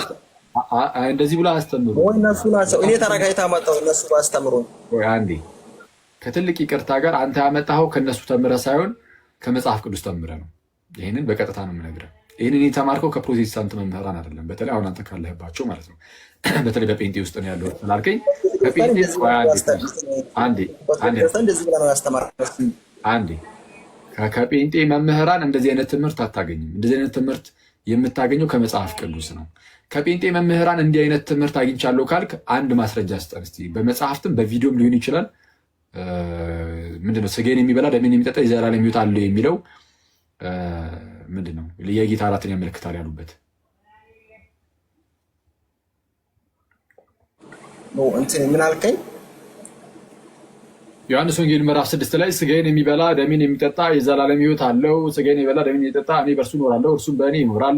እንደዚህ ብሎ አስተምሩ ወይ እነሱ ናቸው። እኔ ተረጋይታ መጣሁ እነሱ አስተምሩኝ። ወይ አንዴ ከትልቅ ይቅርታ ጋር አንተ ያመጣኸው ከነሱ ተምረህ ሳይሆን ከመጽሐፍ ቅዱስ ተምረህ ነው። ይህንን በቀጥታ ነው የምነግርህ። ይህንን የተማርከው ከፕሮቴስታንት መምህራን አይደለም። በተለይ አሁን አንተ ካለህባቸው ማለት ነው። በተለይ በጴንጤ ውስጥ ነው ያለው ስላልከኝ ከጴንጤ መምህራን እንደዚህ አይነት ትምህርት አታገኝም። እንደዚህ አይነት ትምህርት የምታገኘው ከመጽሐፍ ቅዱስ ነው። ከጴንጤ መምህራን እንዲህ አይነት ትምህርት አግኝቻለሁ ካልክ አንድ ማስረጃ ስጠን እስኪ። በመጽሐፍትም በቪዲዮም ሊሆን ይችላል። ምንድነው ስጋዬን የሚበላ ደሜን የሚጠጣ የዘላለም ሕይወት አለው የሚለው ምንድነው? የጌታ እራትን ያመለክታል ያሉበት ምን አልከኝ? ዮሐንስ ወንጌል ምዕራፍ 6 ላይ ስጋዬን የሚበላ ደሜን የሚጠጣ የዘላለም ሕይወት አለው። ስጋዬን የሚበላ ደሜን የሚጠጣ እኔ በእርሱ እኖራለሁ፣ እርሱም በእኔ ይኖራል።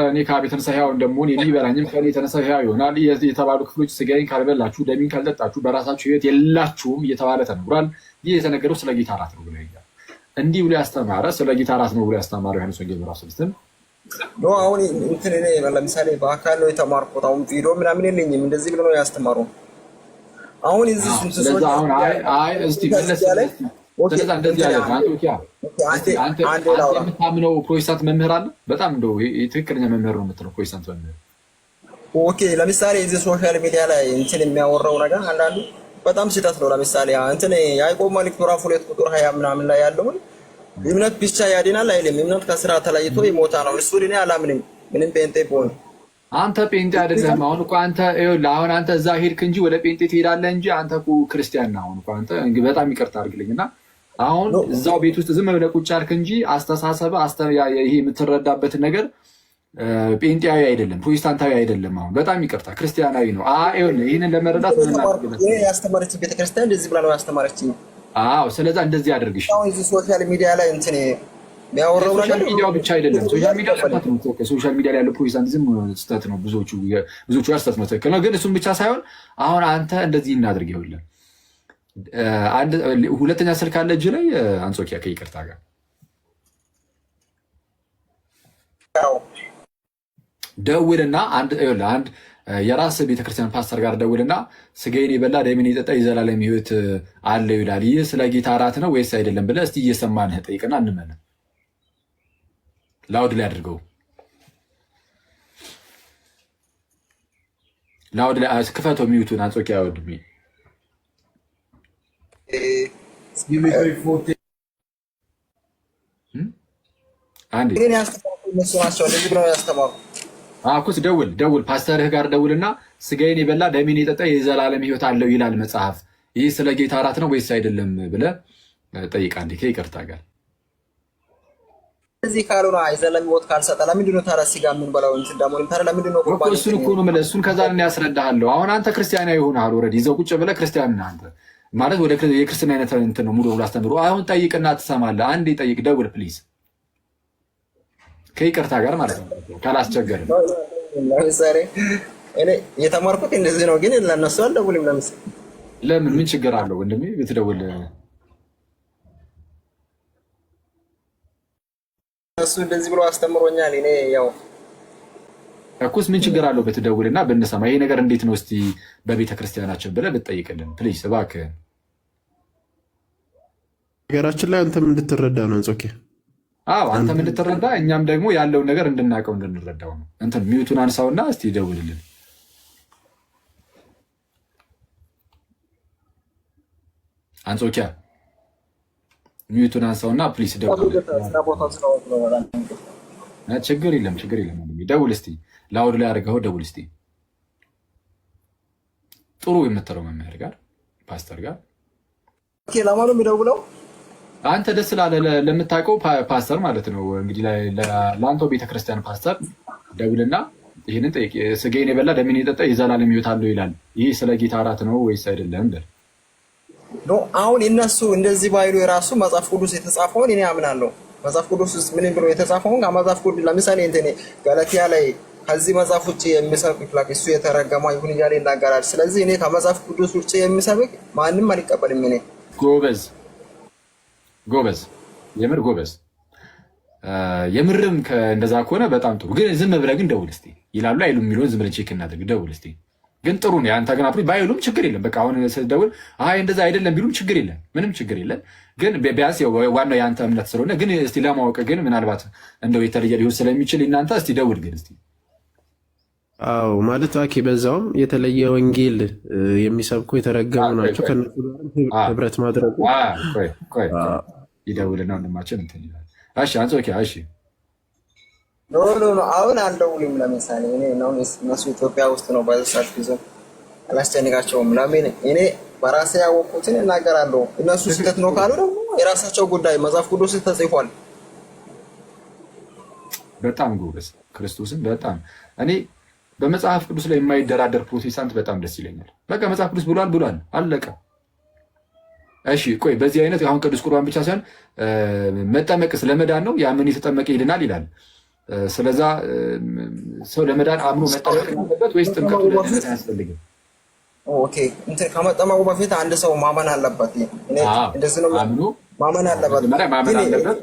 እኔ ከአብ የተነሳ ሕያው እንደምሆን የሚበላኝም ከእኔ የተነሳ ሕያው ይሆናል የተባሉ ክፍሎች ስጋዬን ካልበላችሁ ደሜን ካልጠጣችሁ በራሳችሁ ሕይወት የላችሁም እየተባለ ተነግሯል። ይህ የተነገረው ስለ ጌታ እራት ነው ብሎ ይላል። እንዲህ ብሎ ያስተማረ ስለ ጌታ እራት ነው ብሎ ያስተማረ ዮሐንስ ወንጌል ምዕራፍ 6 ነው። አሁን እንትን እኔ ለምሳሌ በአካል ነው የተማርኩት። አሁን ቪዲዮ ምናምን የለኝም። እንደዚህ ብሎ ነው ያስተማሩ። አሁን እዚህ ስለዚህ አሁን አይ እስቲ መለስ ስለዚህ እንደዚህ ያለ አንተ የምታምነው ፕሮቴስታንት መምህር አለ። በጣም እንደው ትክክለኛ መምህር ነው የምትለው ፕሮቴስታንት መምህር። ኦኬ ለምሳሌ እዚህ ሶሻል ሚዲያ ላይ እንትን የሚያወራው ነገር አንዳንዱ በጣም ስህተት ነው። ለምሳሌ እንትን ያዕቆብ መልእክት ምዕራፍ 2 ቁጥር 20 ምናምን ላይ ያለውን እምነት ብቻ ያድናል አይልም። እምነት ከስራ ተለይቶ ይሞታ ነው። እሱ እኔ አላምንም። ምንም ጴንጤ ቢሆን አንተ ጴንጤ አይደለም። አሁን እኮ አንተ አሁን አንተ እዛ ሄድክ እንጂ ወደ ጴንጤ ትሄዳለህ እንጂ አንተ እኮ ክርስቲያን ነህ። አሁን እኮ አንተ በጣም ይቅርታ አድርግልኝና አሁን እዛው ቤት ውስጥ ዝም ብለህ ቁጭ አልክ እንጂ አስተሳሰብህ ይሄ የምትረዳበትን ነገር ጴንጤያዊ አይደለም፣ ፕሮቴስታንታዊ አይደለም። አሁን በጣም ይቅርታ ክርስቲያናዊ ነው። ይህንን ለመረዳት ያስተማረች ቤተክርስቲያን እንደዚህ ብላ ነው ያስተማረችኝ። አዎ ስለዛ እንደዚህ አድርግሽ። እዚህ ሶሻል ሚዲያ ላይ እንትን የሚያወራው ነገር ሚዲያው ብቻ አይደለም። ሶሻል ሚዲያ ስህተት ነው። ሶሻል ሚዲያ ላይ ያለው ፕሮቴስታንቲዝም ስህተት ነው። ብዙዎቹ ጋር ስህተት ነው። ትክክል ነው። ግን እሱም ብቻ ሳይሆን አሁን አንተ እንደዚህ እናድርግ ይኸውልህ፣ ሁለተኛ ስልክ አለ እጅ ላይ አንጾኪያ ከይቅርታ ጋር ደውልና አንድ የራስ ቤተክርስቲያን ፓስተር ጋር ደውልና ስጋዬን የበላ ደሜን የጠጣ የዘላለም ሕይወት አለው ይላል። ይህ ስለ ጌታ እራት ነው ወይስ አይደለም ብለህ እስቲ እየሰማንህ ጠይቅና እንመን። ላውድ ላይ አድርገው። ላውድ ላይ ክፈተው። ሚዩቱን አንጾኪያ ወድሜ አንዴ አኩስ ደውል ፓስተርህ ጋር ደውልና ስጋዬን የበላ ደሜን የጠጣ የዘላለም ሕይወት አለው ይላል መጽሐፍ። ይህ ስለ ጌታ እራት ነው ወይስ አይደለም ብለህ ጠይቅ። አንዴ ከይቅርታ ጋር እዚህ ካልሆነ የዘላለም ሕይወት ካልሰጠ ለምንድን ነው ታዲያ ስጋ የምንበላው? እንትን ደግሞ ታዲያ ለምንድን ነው እሱን እኮ ነው የምልህ። እሱን ከዛ እኔ ያስረዳሃለሁ። አሁን አንተ ክርስቲያናዊ ሆነሃል። ኦልሬዲ ይዘው ቁጭ ብለህ ክርስቲያን ነህ አንተ ማለት ወደ የክርስትና አይነት እንትን ነው ሙሉ ብሎ አስተምሮ። አሁን ጠይቅና ትሰማለህ። አንዴ ጠይቅ፣ ደውል ፕሊዝ፣ ከይቅርታ ጋር ማለት ነው ካላስቸገርም። ለምሳሌ እኔ የተማርኩት እንደዚህ ነው፣ ግን ለእነሱ አልደውልም። ለምሳሌ ለምን ምን ችግር አለው ወንድሜ ብትደውል? እሱ እንደዚህ ብሎ አስተምሮኛል። እኔ ያው እኩስ ምን ችግር አለው ብትደውልና ብንሰማ? ይሄ ነገር እንዴት ነው እስቲ በቤተ ክርስቲያናችን ብለህ ብትጠይቅልን ፕሊዝ እባክህ። ነገራችን ላይ አንተም እንድትረዳ ነው አንጾኪ። አዎ አንተም እንድትረዳ እኛም ደግሞ ያለውን ነገር እንድናውቀው እንድንረዳው ነው። እንትን ሚዩቱን አንሳውና እስቲ ደውልልን። አንጾኪያ ሚዩቱን አንሳውና ፕሊዝ ደውል። ችግር የለም ደውል እስቲ። ላውድ ላይ አድርገው ደውል እስቲ። ጥሩ የምትለው መምህር ጋር ፓስተር ጋር ለማኑ የሚደውለው አንተ ደስ ላለ ለምታውቀው ፓስተር ማለት ነው እንግዲህ ለአንተው ቤተክርስቲያን ፓስተር ደውልና ይህንን ጠይቅ። ስጋዬን የበላ ደሜን የጠጣ የዘላለም ሕይወት አለው ይላል። ይህ ስለ ጌታ እራት ነው ወይስ አይደለም በል። አሁን እነሱ እንደዚህ ባይሉ የራሱ መጽሐፍ ቅዱስ የተጻፈውን እኔ አምናለሁ። መጽሐፍ ቅዱስ ምን ብሎ የተጻፈውን መጽሐፍ ቅዱስ ለምሳሌ እንትን ገላትያ ላይ ከዚህ መጽሐፍ ውጭ የሚሰብክ ላክ እሱ የተረገመ ይሁን እያለ ይናገራል። ስለዚህ እኔ ከመጽሐፍ ቅዱስ ውጭ የሚሰብክ ማንም አልቀበልም። እኔ ጎበዝ ጎበዝ፣ የምር ጎበዝ። የምርም እንደዛ ከሆነ በጣም ጥሩ። ግን ዝም ብለህ ግን ደውል እስኪ ይላሉ አይሉም የሚለውን ዝም ብለህ ቼክ እናድርግ። ደውል እስኪ ግን ጥሩ ነው። አንተ ግን አፕሪ ባይሉም ችግር የለም። በቃ አሁን ስትደውል አይ እንደዛ አይደለም ቢሉም ችግር የለም፣ ምንም ችግር የለም። ግን ቢያንስ ዋናው የአንተ እምነት ስለሆነ ግን እስቲ ለማወቅ ግን ምናልባት እንደው የተለየ ሊሆን ስለሚችል እናንተ እስቲ ደውል ግን እስቲ። አዎ ማለት ኦኬ። በዛውም የተለየ ወንጌል የሚሰብኩ የተረገሙ ናቸው። ከነሱ ጋር ህብረት ማድረጉ ቆይ ይደውልና ወንድማችን እንትን ይላል። እሺ አንጾኪያ እሺ ኖ አሁን አልደውልም። ለምሳሌ እኔ ነው እነሱ ኢትዮጵያ ውስጥ ነው በዛት ጊዜ አላስጨንቃቸውም። ለምን እኔ በራሴ ያወቁትን እናገራለሁ። እነሱ ስህተት ነው ካሉ ደግሞ የራሳቸው ጉዳይ። መጽሐፍ ቅዱስ ተጽፏል። በጣም ጎበዝ ክርስቶስን በጣም እኔ በመጽሐፍ ቅዱስ ላይ የማይደራደር ፕሮቴስታንት በጣም ደስ ይለኛል። በቃ መጽሐፍ ቅዱስ ብሏል አለቀ። እሺ ቆይ በዚህ አይነት አሁን ቅዱስ ቁርባን ብቻ ሳይሆን መጠመቅስ ለመዳን ነው። ያምን የተጠመቀ ይድናል ይላል። ስለዛ ሰው ለመዳን አምኖ መጠመቅ አለበት ወይስ ጥምቀቱ ለመዳን አያስፈልግም? ኦኬ እንትን ከመጠመቁ በፊት አንድ ሰው ማመን አለበት። እኔ እንደዚህ ነው አምኖ ማመን አለበት።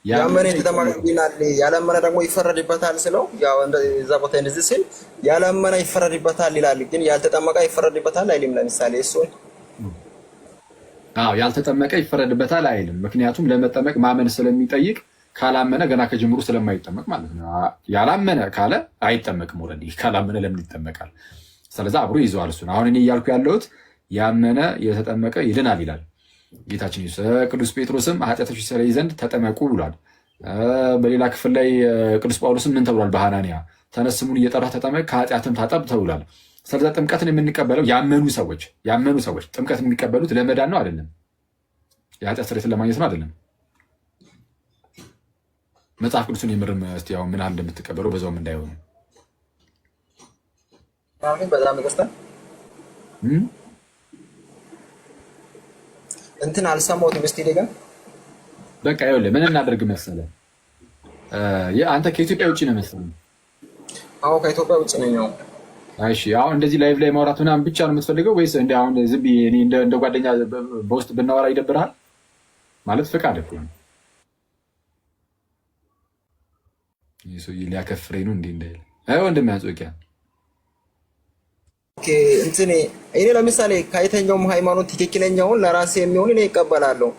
ያመነ የተጠመቀ ይድናል፣ ያላመነ ደግሞ ይፈረድበታል ስለው ያው እንደዛ ቦታ እንደዚህ ሲል ያላመነ ይፈረድበታል ይላል። ግን ያልተጠመቀ ይፈረድበታል አይልም። ለምሳሌ እሱን ያልተጠመቀ ይፈረድበታል አይልም። ምክንያቱም ለመጠመቅ ማመን ስለሚጠይቅ ካላመነ ገና ከጅምሩ ስለማይጠመቅ ማለት ነው። ያላመነ ካለ አይጠመቅም። ወረዲ ካላመነ ለምን ይጠመቃል? ስለዚህ አብሮ ይዘዋል እሱን። አሁን እኔ እያልኩ ያለሁት ያመነ የተጠመቀ ይድናል ይላል ጌታችን ኢየሱስ። ቅዱስ ጴጥሮስም ኃጢአታችሁ ይሰረይ ዘንድ ተጠመቁ ብሏል። በሌላ ክፍል ላይ ቅዱስ ጳውሎስም ምን ተብሏል? በሐናንያ ተነስ ስሙን እየጠራህ ተጠመቅ ከኃጢአትም ታጠብ ተብሏል። ስለዚ ጥምቀትን የምንቀበለው ያመኑ ሰዎች ጥምቀትን የሚቀበሉት ለመዳን ነው አይደለም፣ የኃጢአት ስርየትን ለማግኘት ነው አይደለም። መጽሐፍ ቅዱስን የምርም እስቲ ያው ምን ያህል እንደምትቀበለው በዛውም እንዳይሆኑ በጣም ይቅርታ እንትን አልሰማሁትም። እስቲ ደጋ በቃ ይኸውልህ ምን እናደርግ መሰለህ፣ አንተ ከኢትዮጵያ ውጭ ነው መሰለኝ? አዎ ከኢትዮጵያ ውጭ ነኝ። እሺ አሁን እንደዚህ ላይቭ ላይ ማውራት ምናምን ብቻ ነው የምትፈልገው ወይስ እንደ አሁን ዝም ብዬ እኔ እንደ ጓደኛ በውስጥ ብናወራ ይደብርሃል? ማለት ፈቃድ እኮ ነው። ይህ ሰውዬ ሊያከፍረኝ ነው እንዴ እንዳይል ወንድም ያንጾኪያ እንትን እኔ ለምሳሌ ከየትኛውም ሃይማኖት ትክክለኛውን ለራሴ የሚሆን እኔ ይቀበላለሁ።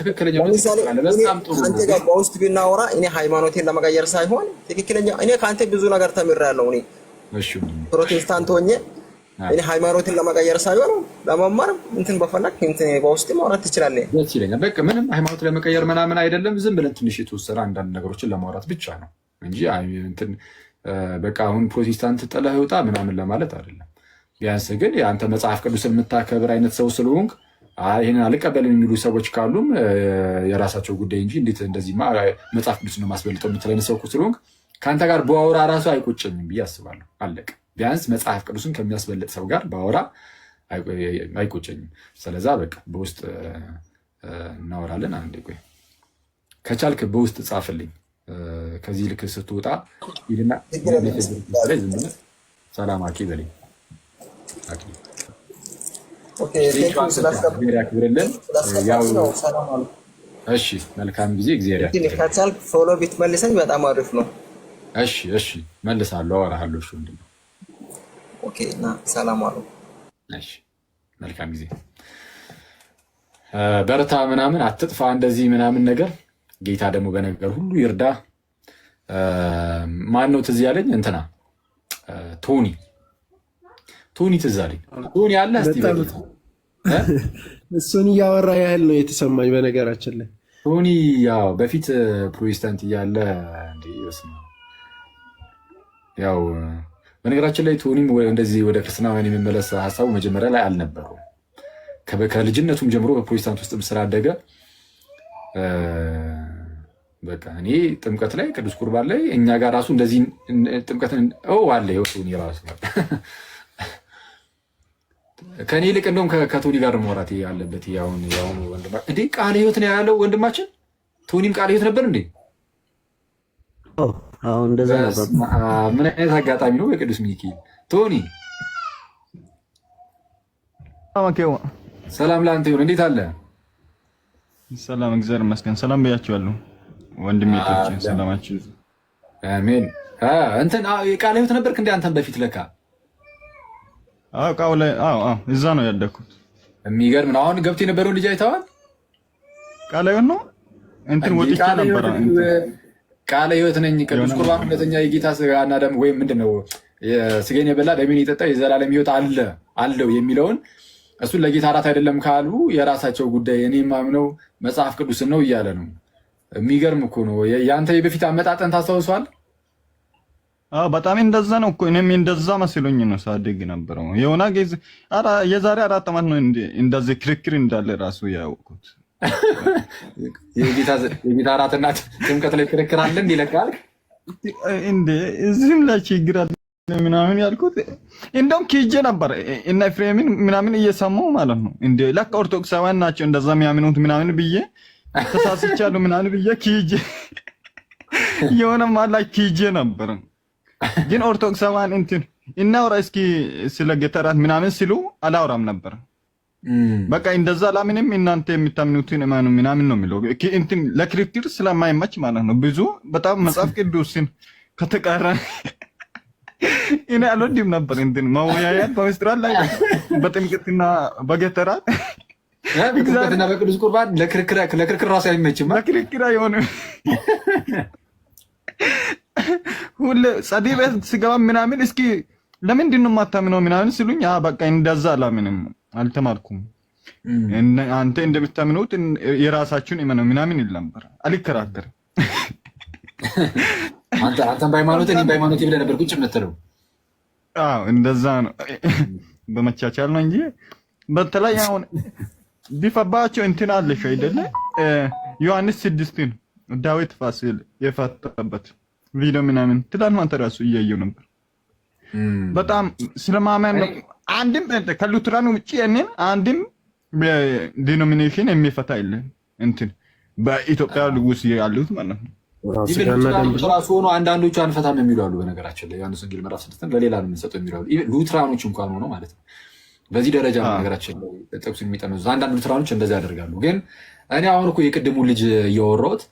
ትክክለኛው አንተ ጋር በውስጥ ብናወራ እኔ ሃይማኖቴን ለመቀየር ሳይሆን ትክክለኛ እኔ ከአንተ ብዙ ነገር ተምሬያለሁ። እኔ ፕሮቴስታንት ሆኜ እኔ ሃይማኖቴን ለመቀየር ሳይሆን ለመማር እንትን በፈለክ እንትን በውስጥ ማውራት ትችላለህ። ደስ ይለኛል። በቃ ምንም ሃይማኖት ለመቀየር ምናምን አይደለም። ዝም ብለን ትንሽ የተወሰነ አንዳንድ ነገሮችን ለማውራት ብቻ ነው እንጂ እንትን በቃ አሁን ፕሮቴስታንት ጥለህ ይውጣ ምናምን ለማለት አይደለም። ቢያንስ ግን የአንተ መጽሐፍ ቅዱስን የምታከብር አይነት ሰው ስለሆንክ ይህንን አልቀበልም የሚሉ ሰዎች ካሉም የራሳቸው ጉዳይ እንጂ እንዴት እንደዚህ መጽሐፍ ቅዱስን ማስበልጠው የምትል አይነት ሰው ስለሆንክ ከአንተ ጋር በአውራ ራሱ አይቆጨኝም ብዬ አስባለሁ። አለቀ። ቢያንስ መጽሐፍ ቅዱስን ከሚያስበልጥ ሰው ጋር በአውራ አይቆጨኝም። ስለዛ በቃ በውስጥ እናወራለን። አንዴ ቆይ ከቻልክ በውስጥ ጻፍልኝ። ከዚህ ልክ ስትወጣ ሂድና ሰላም አኪ በለኝ። ያክብርልን። እሺ መልካም ጊዜ። እግዚአብሔር ከቻልክ ፎሎ ቢትመልሰኝ በጣም አሪፍ ነው። እሺ መልሳለሁ፣ አወራሃለሁ። እሺ ወንድም ኦኬ። እና ሰላም አሉ። እሺ መልካም ጊዜ። በርታ ምናምን አትጥፋ እንደዚህ ምናምን ነገር ጌታ ደግሞ በነገር ሁሉ ይርዳ። ማን ነው ትዝ ያለኝ? እንትና ቶኒ ትዝ አለኝ። ቶኒ አለ እስቲ እሱን እያወራ ያህል ነው የተሰማኝ። በነገራችን ላይ ቶኒ ያው በፊት ፕሮቴስታንት እያለ ያው በነገራችን ላይ ቶኒም እንደዚህ ወደ ክርስትና የሚመለስ ሀሳቡ መጀመሪያ ላይ አልነበረውም። ከልጅነቱም ጀምሮ በፕሮቴስታንት ውስጥም ስላደገ በቃ እኔ ጥምቀት ላይ ቅዱስ ቁርባን ላይ እኛ ጋር ራሱ እንደዚህ ጥምቀትን አለ ቶኒ ራሱ ከኔ ይልቅ እንደውም ከቶኒ ጋር መውራት ያለበት ያሁን ወንድማ እንዴ ቃለ ሕይወት ነው ያለው ወንድማችን። ቶኒም ቃለ ሕይወት ነበር እንዴ? አሁን እንደዛ ነበር። ምን አይነት አጋጣሚ ነው በቅዱስ ሚካኤል። ቶኒ ሰላም ላንተ ይሁን። እንዴት አለ? ሰላም እግዚአብሔር ይመስገን። ሰላም ብያችኋለሁ ወንድሜቶቼ፣ ሰላማችሁ። አሜን። እንትን ቃለ ሕይወት ነበርክ እንዴ አንተን በፊት ለካ? ቃው ላይ እዛ ነው ያደግኩት። የሚገርም ነው። አሁን ገብቶ የነበረውን ልጅ አይተዋል? ቃለ ሕይወት ነው እንትን ወጥቼ ነበር። ቃለ ሕይወት ነኝ ቅዱስ ቁርባን ሁለተኛ የጌታ ስጋና ደም ወይም ምንድነው ስጋዬን የበላ ደሜን የጠጣ የዘላለም ሕይወት አለው የሚለውን እሱን ለጌታ እራት አይደለም ካሉ የራሳቸው ጉዳይ፣ እኔ የማምነው መጽሐፍ ቅዱስን ነው እያለ ነው። የሚገርም እኮ ነው። የአንተ የበፊት አመጣጠን ታስታውሷል? በጣም እንደዛ ነው እኮ እኔም እንደዛ መስሎኝ ነው ሳድግ ነበረው። የሆነ ጊዜ የዛሬ 4 ዓመት ነው እንደዚህ ክርክር እንዳለ ራሱ ያወቅሁት። የጌታ እራትና ጥምቀት ላይ ክርክር አለ እንዴ? ይለቃል እንዴ? እዚህም ላይ ችግር አለ ምናምን ያልኩት እንደውም ኪጄ ነበር እና ኤፍሬምን ምናምን እየሰማሁ ማለት ነው። እንዴ ለካ ኦርቶዶክሳውያን ናቸው እንደዛ የሚያምኑት ምናምን ብዬ ተሳስቻለሁ ምናምን ብዬ ኪጄ የሆነ ማለት ኪጄ ነበር። ግን ኦርቶዶክሳውያን እንትን እናውራ እስኪ ስለ ጌታ እራት ምናምን ሲሉ አላወራም ነበር። በቃ እንደዛ ላምንም እናንተ የምታምኑትን እመኑ ምናምን ነው የሚለው። እንትን ለክርክር ስለማይመች ማለት ነው። ብዙ በጣም መጽሐፍ ቅዱስን ከተቃረነ እኔ አልወድም ነበር እንትን መወያየት በምስጢራት ላይ በጥምቀትና በጌታ እራት በጥምቀትና በቅዱስ ቁርባን ለክርክር ራሱ አይመችም። ለክርክር አይሆንም። ሁሌ ጸዲቅ ቤት ስገባ ምናምን እስኪ ለምንድን ነው የማታምነው ምናምን ሲሉኝ በቃ እንደዛ አላምንም፣ አልተማርኩም፣ አንተ እንደምታምኑት የራሳችሁን እመኑ ምናምን ይል ነበር። አልከራከርም። አንተም በሃይማኖት እኔም በሃይማኖት ብለህ ነበር ቁጭ የምትለው። እንደዛ ነው፣ በመቻቻል ነው እንጂ በተለይ አሁን ቢፈባቸው እንትን አለሽ አይደለ? ዮሐንስ 6 ዳዊት ፋሲል የፈታበት ቪዲዮ ምናምን ትላንት ማታ ራሱ እያየሁ ነበር። በጣም ስለማመን ነው። አንድም ከሉትራን ውጪ እኔን አንድም ዲኖሚኔሽን የሚፈታ የለም እንትን በኢትዮጵያ ውስጥ ያሉት ማለት ነው። ራሱ ሆኖ አንዳንዶቹ አንፈታም የሚሉ አሉ። በነገራችን ላይ ዮሐንስ ወንጌል ምዕራፍ 6 ለሌላ ነው የምንሰጠው የሚሉ አሉ። ሉትራኖች እንኳን ሆኖ ማለት ነው። በዚህ ደረጃ ነው ነገራችን ላይ ጥቅሱ የሚጠመዙ አንዳንድ ሉትራኖች እንደዛ ያደርጋሉ። ግን እኔ አሁን እኮ የቅድሙ ልጅ እያወራሁት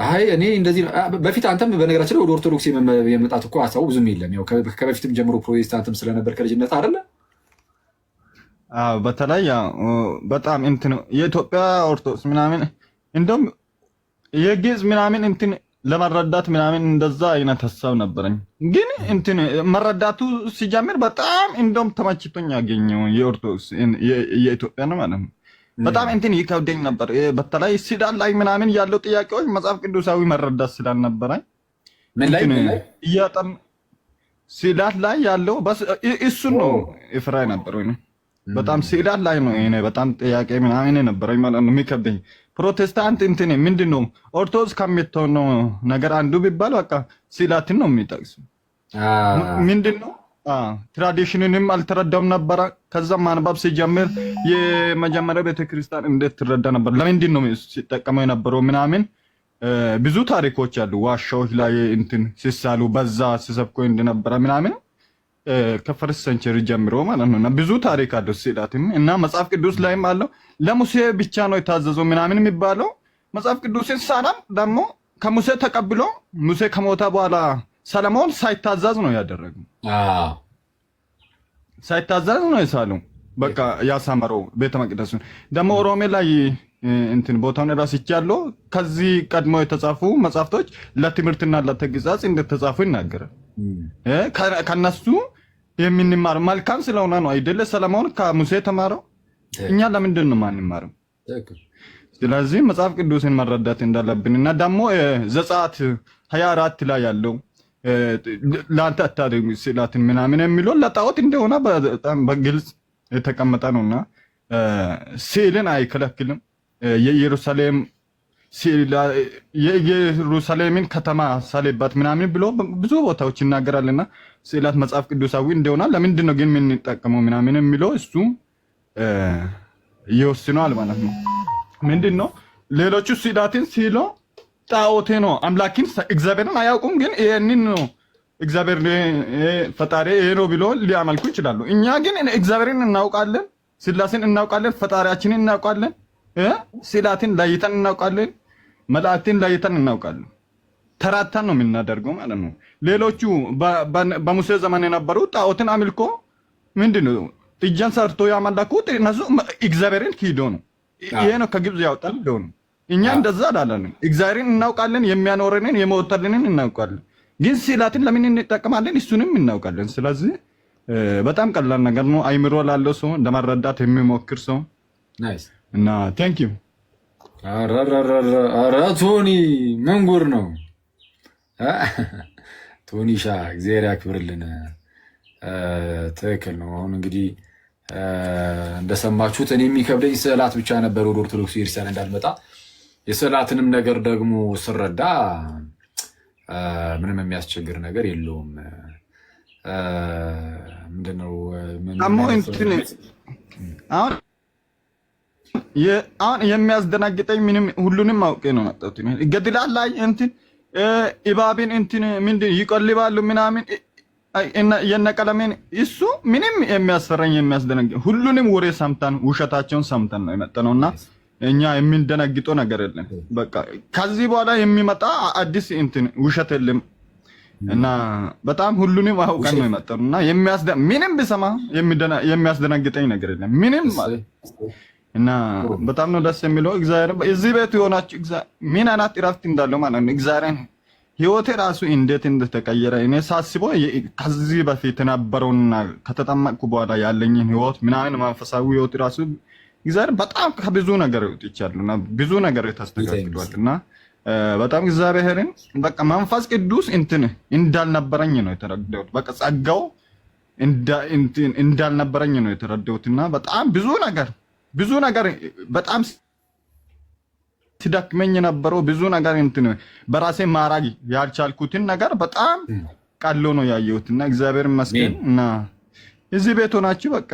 አይ እኔ እንደዚህ በፊት አንተም በነገራችን ላይ ወደ ኦርቶዶክስ የመጣት እኮ ሀሳቡ ብዙም የለም። ያው ከበፊትም ጀምሮ ፕሮቴስታንትም ስለነበር ከልጅነት አይደለ? በተለይ በጣም እንትን የኢትዮጵያ ኦርቶዶክስ ምናምን እንደውም የግዕዝ ምናምን እንትን ለመረዳት ምናምን እንደዛ አይነት ሀሳብ ነበረኝ። ግን እንትን መረዳቱ ሲጀምር በጣም እንደውም ተመችቶኝ ያገኘው የኦርቶዶክስ የኢትዮጵያ ነው ማለት ነው። በጣም እንትን ይከብደኝ ነበር። በተለይ ሲዳን ላይ ምናምን ያለው ጥያቄዎች መጽሐፍ ቅዱሳዊ መረዳት ስላልነበረኝ ምን ላይ እያጠን ሲዳን ላይ ያለው እሱን ነው ፍራይ ነበር ወይ በጣም ሲዳን ላይ ነው እኔ በጣም ጥያቄ ምናምን ነበረኝ ማለት ነው የሚከብደኝ። ፕሮቴስታንት እንትን ምንድነው ኦርቶዶክስ ከሚተው ነገር አንዱ ቢባል በቃ ሲላትን ነው የሚጠቅሱ ምንድነው ትራዲሽንንም አልተረዳም ነበር። ከዛ ማንበብ ሲጀምር የመጀመሪያ ቤተክርስቲያን እንዴት ትረዳ ነበር፣ ለምንድን ነው ሲጠቀመው የነበረው ምናምን ብዙ ታሪኮች አሉ። ዋሻዎች ላይ እንትን ሲሳሉ በዛ ሲሰብኮ እንደነበረ ምናምን ከፈርስት ሴንቸሪ ጀምሮ ማለት ነው። ብዙ ታሪክ አለው ሲላትም እና መጽሐፍ ቅዱስ ላይም አለው። ለሙሴ ብቻ ነው የታዘዘው ምናምን የሚባለው መጽሐፍ ቅዱስን ሳናም ደግሞ ከሙሴ ተቀብሎ ሙሴ ከሞተ በኋላ ሰለሞን ሳይታዘዝ ነው ያደረገው። ሳይታዘዝ ነው የሳለው በቃ ያሳመረው ቤተ መቅደሱን። ደግሞ ሮሜ ላይ እንትን ቦታውን ራስቻለሁ ከዚህ ቀድሞ የተጻፉ መጽሐፍቶች ለትምህርትና ለተግሳጽ እንደተጻፉ ይናገራል። ከነሱ የምንማር መልካም ስለሆነ ነው አይደለ? ሰለሞን ከሙሴ ተማረው፣ እኛ ለምንድን ነው ማንማረው? ስለዚህ መጽሐፍ ቅዱስን መረዳት እንዳለብን እና ደግሞ ዘጸአት 24 ላይ ያለው ለአንተ አታድርግ ሲላትን ምናምን የሚለው ለጣዖት እንደሆነ በጣም በግልጽ የተቀመጠ ነውና ስዕልን አይከለክልም። የኢየሩሳሌምን ከተማ ሳሌባት ምናምን ብሎ ብዙ ቦታዎች ይናገራልና ስዕላት መጽሐፍ ቅዱሳዊ እንደሆነ ለምንድን ነው ግን የምንጠቀመው ምናምን የሚለው እሱ ይወስነዋል ማለት ነው። ምንድን ነው ሌሎቹ ስዕላትን ሲሎ ጣዖቴ ነው አምላክን እግዚአብሔርን አያውቁም። ግን ይሄንን ነው እግዚአብሔር ፈጣሪ ይሄ ነው ብሎ ሊያመልኩ ይችላሉ። እኛ ግን እግዚአብሔርን እናውቃለን፣ ስላሴን እናውቃለን፣ ፈጣሪያችንን እናውቃለን፣ ስላትን ለይተን እናውቃለን፣ መላእክትን ለይተን እናውቃለን። ተራታን ነው የምናደርገው ማለት ነው። ሌሎቹ በሙሴ ዘመን የነበሩ ጣዖትን አምልኮ ምንድነው ጥጃን ሰርቶ ያመለኩት እነሱ እግዚአብሔርን ኪዶ ነው። ይሄ ነው ከግብጽ ያወጣን ነው። እኛ እንደዛ አላለን። እግዚአብሔርን እናውቃለን፣ የሚያኖረንን የሞተልንን እናውቃለን። ግን ስላትን ለምን እንጠቀማለን? እሱንም እናውቃለን። ስለዚህ በጣም ቀላል ነገር ነው። አይምሮ ላለው ሰው ለመረዳት የሚሞክር ሰው ናይስ እና ቴንክ ዩ። ኧረ ቶኒ ምን ጉር ነው ቶኒሻ፣ እግዚአብሔር ያክብርልን። ትክክል ነው። አሁን እንግዲህ እንደሰማችሁት እኔ የሚከብደኝ ስዕላት ብቻ ነበር ወደ ኦርቶዶክስ ቤተክርስቲያን እንዳልመጣ። የስዕላትንም ነገር ደግሞ ስረዳ ምንም የሚያስቸግር ነገር የለውም። ምንድነው አሁን የሚያስደናግጠኝ ምንም ሁሉንም አውቄ ነው መጣሁት። ገድላት ላይ እንትን ኢባብን እንትን ምንድን ይቆልባሉ ምናምን የነቀለሜን እሱ ምንም የሚያስፈራኝ የሚያስደነግጥ ሁሉንም ወሬ ሰምተን ውሸታቸውን ሰምተን ነው የመጣነውና እኛ የምንደነግጠው ነገር የለም። በቃ ከዚህ በኋላ የሚመጣ አዲስ እንትን ውሸት የለም እና በጣም ሁሉንም አውቀን ነው የመጣነውና ምንም ብሰማ የሚያስደነግጠኝ ነገር የለም ምንም እና በጣም ነው ደስ የሚለው። እግዚአብሔር እዚህ ቤት የሆናችሁ ምን አይነት እረፍት እንዳለው ማለት ነው። እግዚአብሔር ህይወቴ ራሱ እንዴት እንደተቀየረ እኔ ሳስበው ከዚህ በፊት የነበረውና ከተጠመቅኩ በኋላ ያለኝን ህይወት ምናምን መንፈሳዊ ህይወት ራሱ እግዚአብሔር በጣም ከብዙ ነገር ይወጥቻለሁና ብዙ ነገር ተስተካክሏልና በጣም እግዚአብሔርን በቃ መንፈስ ቅዱስ እንትን እንዳልነበረኝ ነው የተረዳሁት። በቃ ጸጋው እንዳልነበረኝ ነው የተረዳሁትና በጣም ብዙ ነገር በጣም ሲደክመኝ የነበረው ብዙ ነገር እንትን በራሴ ማራግ ያልቻልኩትን ነገር በጣም ቀሎ ነው ያየሁትና እግዚአብሔር ይመስገን። እና እዚህ ቤት ሆናችሁ በቃ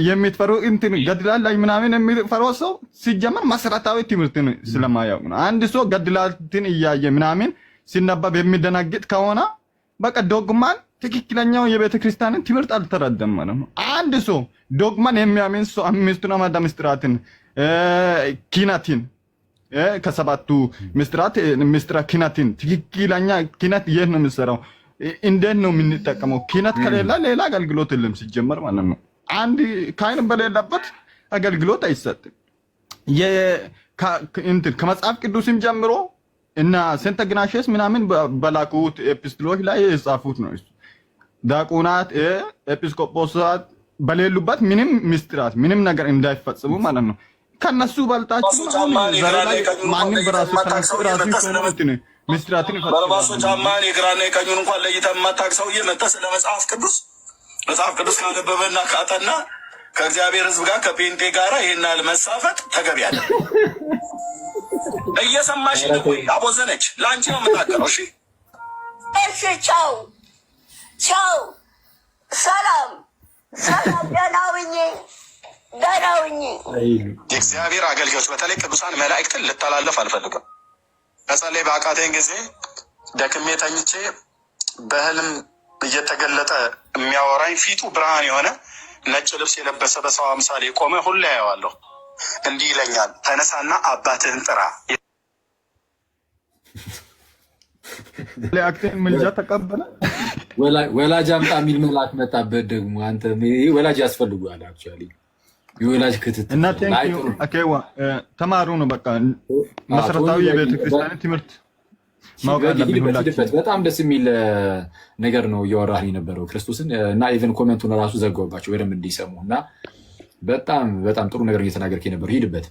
የሚትፈሩ እንትን ገድላት ላይ ምናምን የሚፈራው ሰው ሲጀመር መሰረታዊ ትምህርትን ስለማያውቅ ነው። አንድ ሰው ገድላትን እያየ ምናምን ሲነበብ የሚደናግጥ ከሆነ በቃ ዶግማን ትክክለኛው የቤተ ክርስቲያንን ትምህርት አልተረዳም ማለት ነው። አንድ ሰው ዶግማን የሚያምን ሰው አምስቱን አዕማደ ምስጢራትን ኪነትን ከሰባቱ ምስጢራት ምስጢረ ኪነትን ትክክለኛ ኪነት የት ነው የሚሰራው? እንዴት ነው የምንጠቀመው? ኪነት ከሌላ ሌላ አገልግሎት የለም ሲጀመር ማለት ነው። አንድ ካህን በሌለበት አገልግሎት አይሰጥም። ከመጽሐፍ ቅዱስም ጀምሮ እና ሴንት ኢግናሽየስ ምናምን በላኩት ኤፒስቶሎች ላይ የጻፉት ነው። ዲያቆናት ኤጲስቆጶሳት በሌሉበት ምንም ምስጢራት ምንም ነገር እንዳይፈጽሙ ማለት ነው። ከነሱ በልጣችሁ ማንም በራሱ ተነስቶ ራሱ ይቆምትን ምስጢራትን ይፈጽማል። በርባሶ ጫማን የግራና የቀኙን እንኳን ለይተህ የማታውቅ ሰውዬ መጥተህ ስለ መጽሐፍ ቅዱስ ካነበበና ካጠና ከእግዚአብሔር ሕዝብ ጋር ከጴንጤ ጋራ ይሄን ያህል መሳፈጥ ተገቢ አለ። እየሰማሽ ነው ወይ? አቦዘነች ለአንቺ ነው የምናገረው። እሺ ቻው ቻው፣ ሰላም ደህና ሁኚ። የእግዚአብሔር አገልጋዮች በተለይ ቅዱሳን መላእክትን ልተላለፍ አልፈልግም። መጸለይ በአቃተኝ ጊዜ ደክሜ ተኝቼ በህልም እየተገለጠ የሚያወራኝ ፊቱ ብርሃን የሆነ ነጭ ልብስ የለበሰ በሰው አምሳል የቆመ ሁሌ ያየዋለሁ። እንዲህ ይለኛል፣ ተነሳና አባትህን ጥራ። ለአክተን ምልጃ ተቀበለ። ወላጅ አምጣ የሚል መልአክ መጣበት። ደግሞ አንተ ወላጅ ያስፈልጉሃል። አክቹአሊ የወላጅ ክትትል እና ቴንኪው አከዋ ተማሩ ነው በቃ መሰረታዊ የቤተ ክርስቲያን ትምህርት በጣም ደስ የሚል ነገር ነው እያወራህ የነበረው ክርስቶስን እና ኢቨን ኮሜንቱን ራሱ ዘጋባቸው በደንብ እንዲሰሙ እና በጣም ጥሩ ነገር እየተናገርክ የነበረው ሂድበት።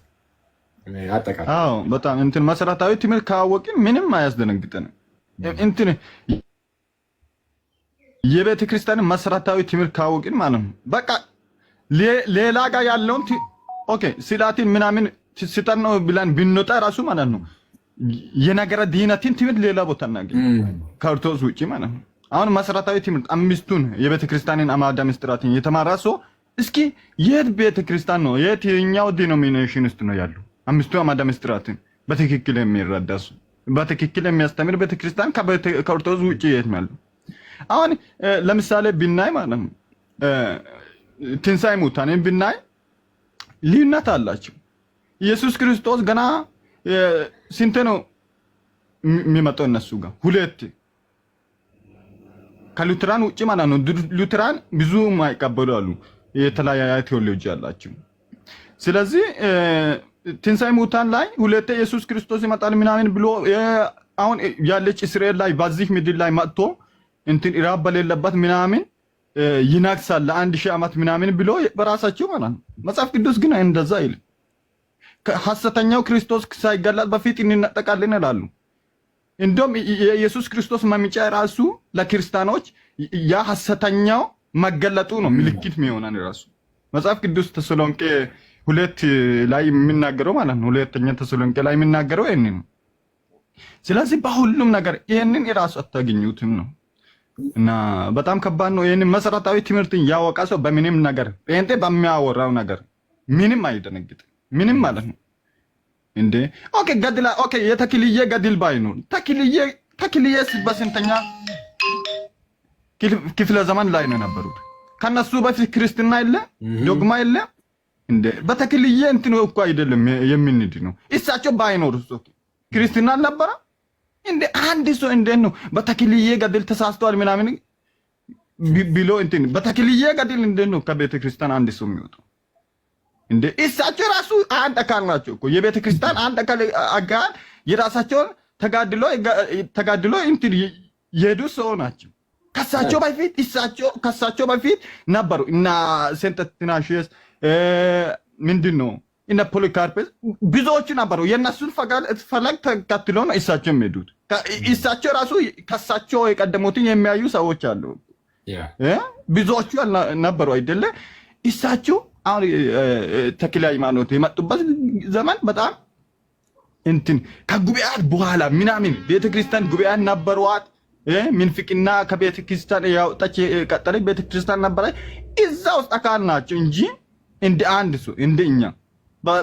አጠቃላይ አዎ በጣም እንትን መሰረታዊ ትምህርት ካወቅን ምንም አያስደነግጠንም። እንትን የቤተ ክርስቲያን መሰረታዊ ትምህርት ካወቅን ማለት ነው በቃ ሌላ ጋር ያለውን ኦኬ ስላትን ምናምን ሲጠን ነው ብለን ብንወጣ ራሱ ማለት ነው የነገረ ዲናትን ትምህርት ሌላ ቦታ እናገኝ ከኦርቶዶክስ ውጪ ማለት ነው። አሁን መሰረታዊ ትምህርት አምስቱን የቤተ ክርስቲያንን አዕማደ ምስጢራትን የተማራ ሰው እስኪ የት ቤተ ክርስቲያን ነው የትኛው ዲኖሚኔሽን ውስጥ ነው ያለው አምስቱ አዕማደ ምስጢራትን በትክክል የሚረዳ ሰው በትክክል የሚያስተምር ቤተክርስቲያን ከኦርቶዶክስ ውጭ የት ነው? አሁን ለምሳሌ ብናይ ማለት ነው ትንሣኤ ሙታንን ብናይ ልዩነት አላቸው። ኢየሱስ ክርስቶስ ገና ስንት ነው የሚመጣው እነሱ ጋር? ሁለት ከሉትራን ውጭ ማለት ነው። ሉትራን ብዙ የማይቀበሉ አሉ፣ የተለያየ ቴዎሎጂ አላቸው። ስለዚህ ትንሣኤ ሙታን ላይ ሁለቴ ኢየሱስ ክርስቶስ ይመጣል ምናምን ብሎ አሁን ያለች እስራኤል ላይ በዚህ ምድር ላይ መጥቶ እንትን ኢራብ በሌለበት ምናምን ይናክሳል ለ1000 ዓመት ምናምን ብሎ በራሳቸው ማለት ነው። መጽሐፍ ቅዱስ ግን እንደዛ አይልም። ሐሰተኛው ክርስቶስ ሳይገለጥ በፊት እንነጠቃለን ይላሉ። እንደውም የኢየሱስ ክርስቶስ መምጫ ራሱ ለክርስቲያኖች ያ ሐሰተኛው መገለጡ ነው ምልክት የሚሆነን ራሱ መጽሐፍ ቅዱስ ተሰሎንቄ 2 ላይ የሚናገረው ማለት ነው። ሁለተኛ ተሰሎንቄ ላይ የሚናገረው ይሄንን ነው። ስለዚህ በሁሉም ነገር ይሄንን የራሱ አታገኙትም ነው እና በጣም ከባድ ነው። ይሄንን መሰረታዊ ትምህርትን ያወቀ ሰው በምንም ነገር ጴንጤ በሚያወራው ነገር ምንም አይደነግጥም። ምንም ማለት ነው እንዴ ኦኬ ገድላ ኦኬ የተክልዬ ገድል ባይኖር ተክልዬ በስንተኛ ክፍለ ዘመን ላይ ነው የነበሩት? ከነሱ በፊት ክርስትና የለ ዶግማ የለ እንዴ? በተክልዬ እንትን እኮ አይደለም የምንድ ነው። እሳቸው ባይኖር ክርስትና አልነበረ እንዴ? አንድ ሰው እንዴት ነው በተክልዬ ገድል ተሳስተዋል ምናምን ብሎ እንትን በተክልዬ ገድል እንዴት ነው ከቤተ ክርስቲያን አንድ ሰው የሚወጣው? እንዴ እሳቸው ራሱ አንድ አካል ናቸው እኮ የቤተ ክርስቲያን አንድ አካል የራሳቸውን ተጋድሎ እንትን የሄዱ ሰው ናቸው። ከሳቸው በፊት ነበሩ እና ሴንት አትናሺየስ ምንድን ነው እነ ፖሊካርፕስ ብዙዎቹ ነበሩ። የእነሱን ፈለግ ተከትሎ ነው እሳቸው የሚሄዱት። እሳቸው ራሱ ከሳቸው የቀደሙትን የሚያዩ ሰዎች አሉ። ብዙዎቹ ነበሩ አይደለ? እሳቸው አሁን ተክለ ሃይማኖት የመጡበት ዘመን በጣም እንትን ከጉባኤያት በኋላ ምናምን ቤተክርስቲያን ጉባኤያት ነበሯት። ምንፍቅና ከቤተክርስቲያን ያወጣች ቀጠለ ቤተክርስቲያን ነበረ። እዛ ውስጥ አካል ናቸው እንጂ እንደ አንድ ሰው እንደኛ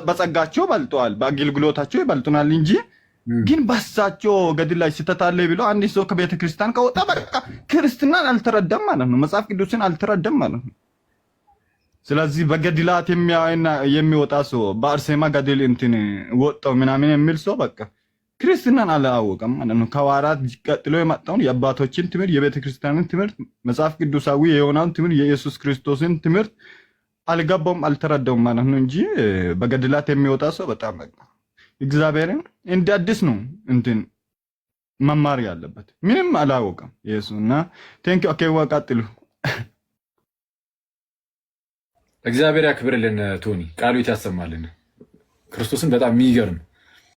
በጸጋቸው በልጠዋል፣ በአገልግሎታቸው ይበልጡናል እንጂ ግን በሳቸው ገድል ላይ ስህተት አለ ብሎ አንድ ሰው ከቤተክርስቲያን ከወጣ በቃ ክርስትናን አልተረዳም ማለት ነው። መጽሐፍ ቅዱስን አልተረዳም ማለት ነው። ስለዚህ በገድላት የሚወጣ ሰው በአርሴማ ገድል እንትን ወጣው ምናምን የሚል ሰው በቃ ክርስትናን አላወቀም ማለት ነው። ከሐዋርያት ቀጥሎ የመጣውን የአባቶችን ትምህርት የቤተክርስቲያንን ትምህርት መጽሐፍ ቅዱሳዊ የሆነውን ትምህርት የኢየሱስ ክርስቶስን ትምህርት አልገባውም አልተረዳውም ማለት ነው እንጂ በገድላት የሚወጣ ሰው በጣም በቃ እግዚአብሔርን እንደ አዲስ ነው እንትን መማር ያለበት። ምንም አላወቀም ኢየሱስና ቴንክ ዩ ኦኬ ወቃጥሉ እግዚአብሔር ያክብርልን። ቶኒ ቃሉ ይታሰማልን። ክርስቶስን በጣም የሚገርም